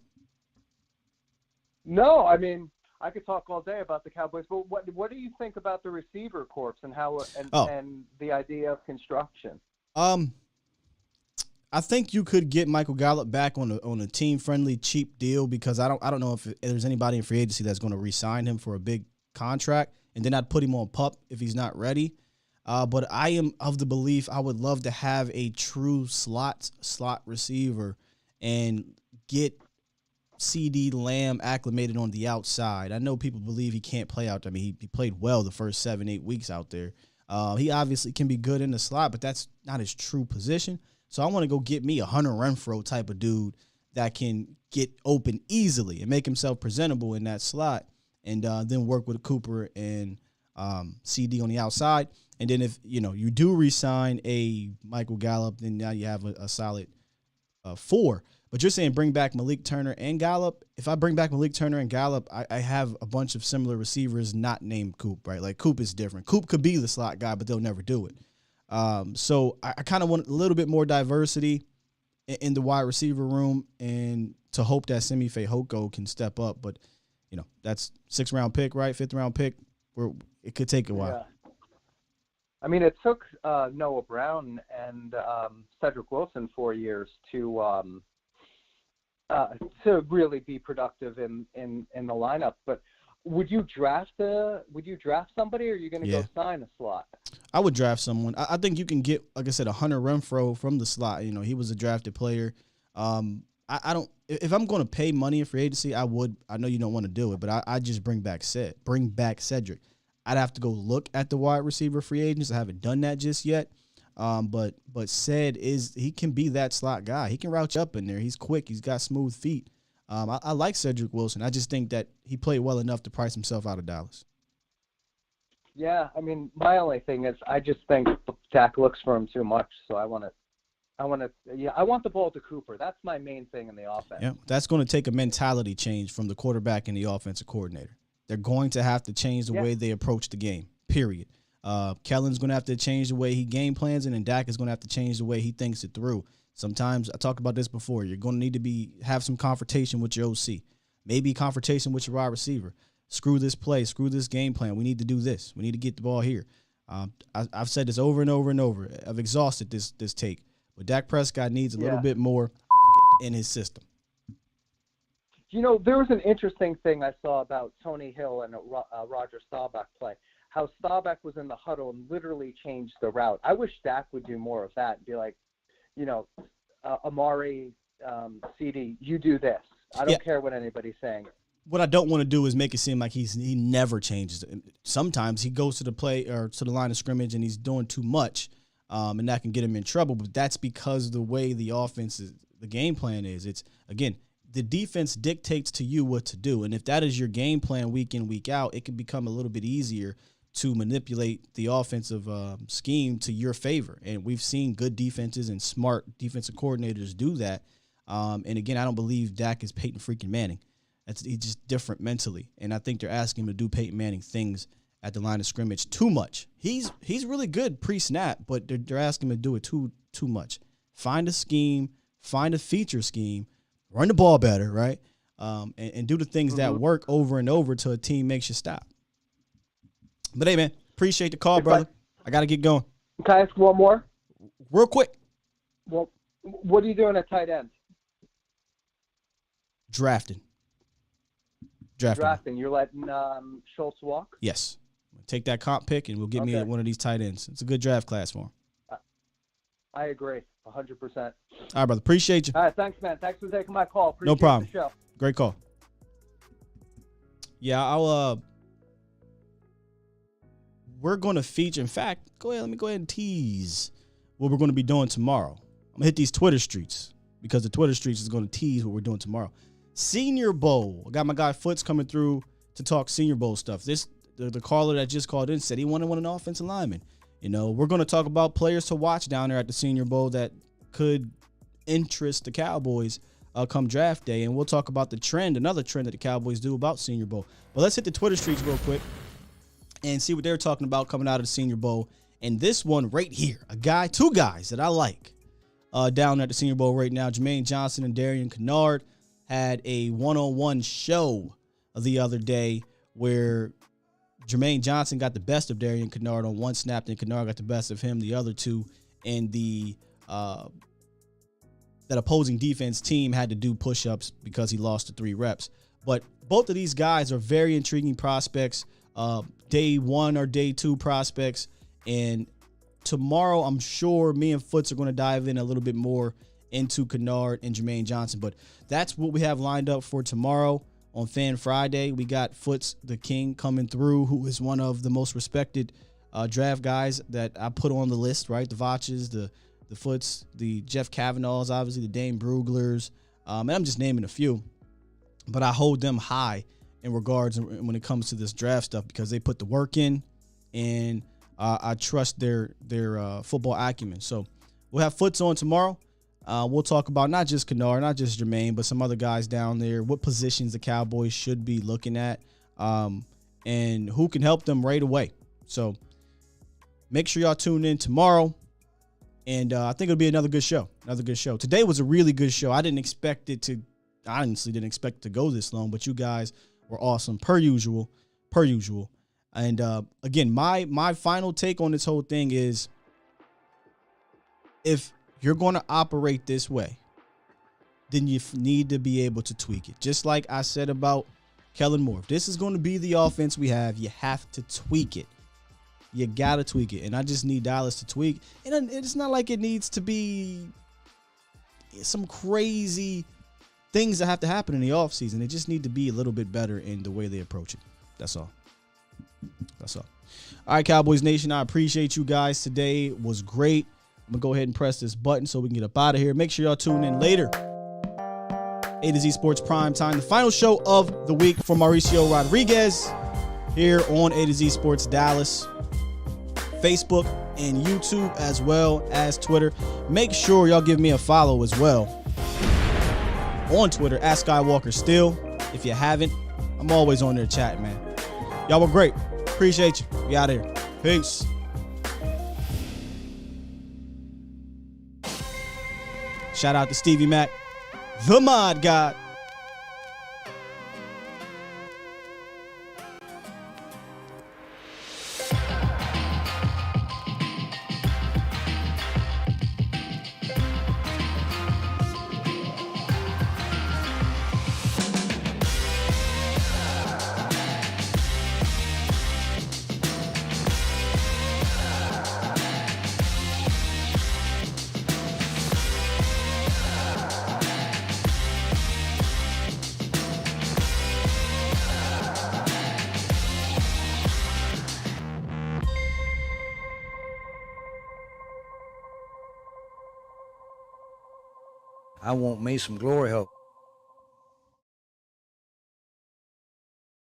No, I mean, I could talk all day about the Cowboys, but what do you think about the receiver corps and and the idea of construction? I think you could get Michael Gallup back on a team-friendly, cheap deal because I don't know if there's anybody in free agency that's going to re-sign him for a big contract, and then I'd put him on PUP if he's not ready. But I am of the belief I would love to have a true slot receiver and get CeeDee Lamb acclimated on the outside. I know people believe he can't play out there. I mean, he played well the first 7-8 weeks out there. He obviously can be good in the slot, but that's not his true position. So I want to go get me a Hunter Renfrow type of dude that can get open easily and make himself presentable in that slot, and then work with Cooper and CD on the outside. And then if you do re-sign a Michael Gallup, then now you have a solid 4. But you're saying bring back Malik Turner and Gallup. If I bring back Malik Turner and Gallup, I have a bunch of similar receivers not named Coop, right? Like Coop is different. Coop could be the slot guy, but they'll never do it. So I kind of want a little bit more diversity in the wide receiver room, and to hope that Simi Fehoko can step up. But, that's 6th-round pick, right? 5th-round pick. It could take a while. Yeah. I mean, it took Noah Brown and Cedric Wilson 4 years to really be productive in the lineup. But would you draft somebody, or are you going to go sign a slot? I would draft someone. I think you can get, like I said, a Hunter Renfrow from the slot. He was a drafted player. I don't. If I'm going to pay money in free agency, I would. I know you don't want to do it, but I just bring back Cedric. I'd have to go look at the wide receiver free agents. I haven't done that just yet. But Ced he can be that slot guy. He can route you up in there. He's quick. He's got smooth feet. I like Cedric Wilson. I just think that he played well enough to price himself out of Dallas. Yeah, I mean, my only thing is I just think Dak looks for him too much. So I want the ball to Cooper. That's my main thing in the offense. Yeah, that's going to take a mentality change from the quarterback and the offensive coordinator. They're going to have to change the way they approach the game, period. Kellen's going to have to change the way he game plans, and then Dak is going to have to change the way he thinks it through. Sometimes I talked about this before. You're going to need to have some confrontation with your OC, maybe confrontation with your wide receiver. Screw this play, screw this game plan. We need to do this. We need to get the ball here. I've said this over and over and over. I've exhausted this take, but Dak Prescott needs a little bit more in his system. You know, there was an interesting thing I saw about Tony Hill and Roger Staubach play. How Staubach was in the huddle and literally changed the route. I wish Dak would do more of that and be like, you know, Amari, CD, you do this. I don't care what anybody's saying. What I don't want to do is make it seem like he never changes. Sometimes he goes to the play or to the line of scrimmage and he's doing too much, and that can get him in trouble. But that's because the way the offense is, the game plan is. It's, again, the defense dictates to you what to do. And if that is your game plan week in, week out, it can become a little bit easier to manipulate the offensive scheme to your favor. And we've seen good defenses and smart defensive coordinators do that. And, again, I don't believe Dak is Peyton freaking Manning. He's just different mentally. And I think they're asking him to do Peyton Manning things at the line of scrimmage too much. He's really good pre-snap, but they're asking him to do it too much. Find a scheme, find a feature scheme, run the ball better, right? And do the things that work over and over till a team makes you stop. But, hey, man, appreciate the call, brother. I got to get going. Can I ask one more? Real quick. Well, what are you doing at tight end? Drafting. You're letting Schultz walk? Yes. Take that comp pick, and we'll get me one of these tight ends. It's a good draft class for him. I agree, 100%. All right, brother. Appreciate you. All right, thanks, man. Thanks for taking my call. Appreciate no problem. The show. Great call. Yeah, we're going to feature. In fact, let me go ahead and tease what we're going to be doing tomorrow. I'm going to hit these Twitter streets because the Twitter streets is going to tease what we're doing tomorrow. Senior Bowl. I got my guy Foots coming through to talk Senior Bowl stuff. The caller that just called in said he wanted an offensive lineman. You know, we're going to talk about players to watch down there at the Senior Bowl that could interest the Cowboys come draft day, and we'll talk about another trend that the Cowboys do about Senior Bowl. But let's hit the Twitter streets real quick and see what they're talking about coming out of the Senior Bowl. And this one right here, two guys that I like down at the Senior Bowl right now, Jermaine Johnson and Darian Kennard, had a one-on-one show the other day where Jermaine Johnson got the best of Darian Kennard on one snap, and Kennard got the best of him the other two, and that opposing defense team had to do push-ups because he lost to 3 reps. But both of these guys are very intriguing prospects, day 1 or day 2 prospects, and tomorrow I'm sure me and Foots are going to dive in a little bit more into Kennard and Jermaine Johnson. But that's what we have lined up for tomorrow on Fan Friday. We got Foots the King coming through, who is one of the most respected draft guys that I put on the list, right? The Vaches, the Foots, the Jeff Kavanaughs, obviously the Dane Bruglers, and I'm just naming a few. But I hold them high in regards when it comes to this draft stuff because they put the work in, and I trust their football acumen. So we'll have Foots on tomorrow. We'll talk about not just Kennard, not just Jermaine, but some other guys down there, what positions the Cowboys should be looking at, and who can help them right away. So make sure y'all tune in tomorrow, and I think it'll be another good show. Today was a really good show. I honestly didn't expect it to go this long, but you guys were awesome, per usual. And again, my final take on this whole thing is, if you're going to operate this way, then you need to be able to tweak it. Just like I said about Kellen Moore. If this is going to be the offense we have, you have to tweak it. You got to tweak it. And I just need Dallas to tweak. And it's not like it needs to be some crazy things that have to happen in the offseason. They just need to be a little bit better in the way they approach it. That's all. All right, Cowboys Nation, I appreciate you guys. Today was great. I'm going to go ahead and press this button so we can get up out of here. Make sure y'all tune in later. A to Z Sports Prime Time, the final show of the week for Mauricio Rodriguez here on A to Z Sports Dallas, Facebook and YouTube, as well as Twitter. Make sure y'all give me a follow as well on Twitter at Skywalker Still. If you haven't, I'm always on there chatting, man. Y'all were great. Appreciate you. We out of here. Peace. Shout out to Stevie Mac, the mod god. I want me some glory hole.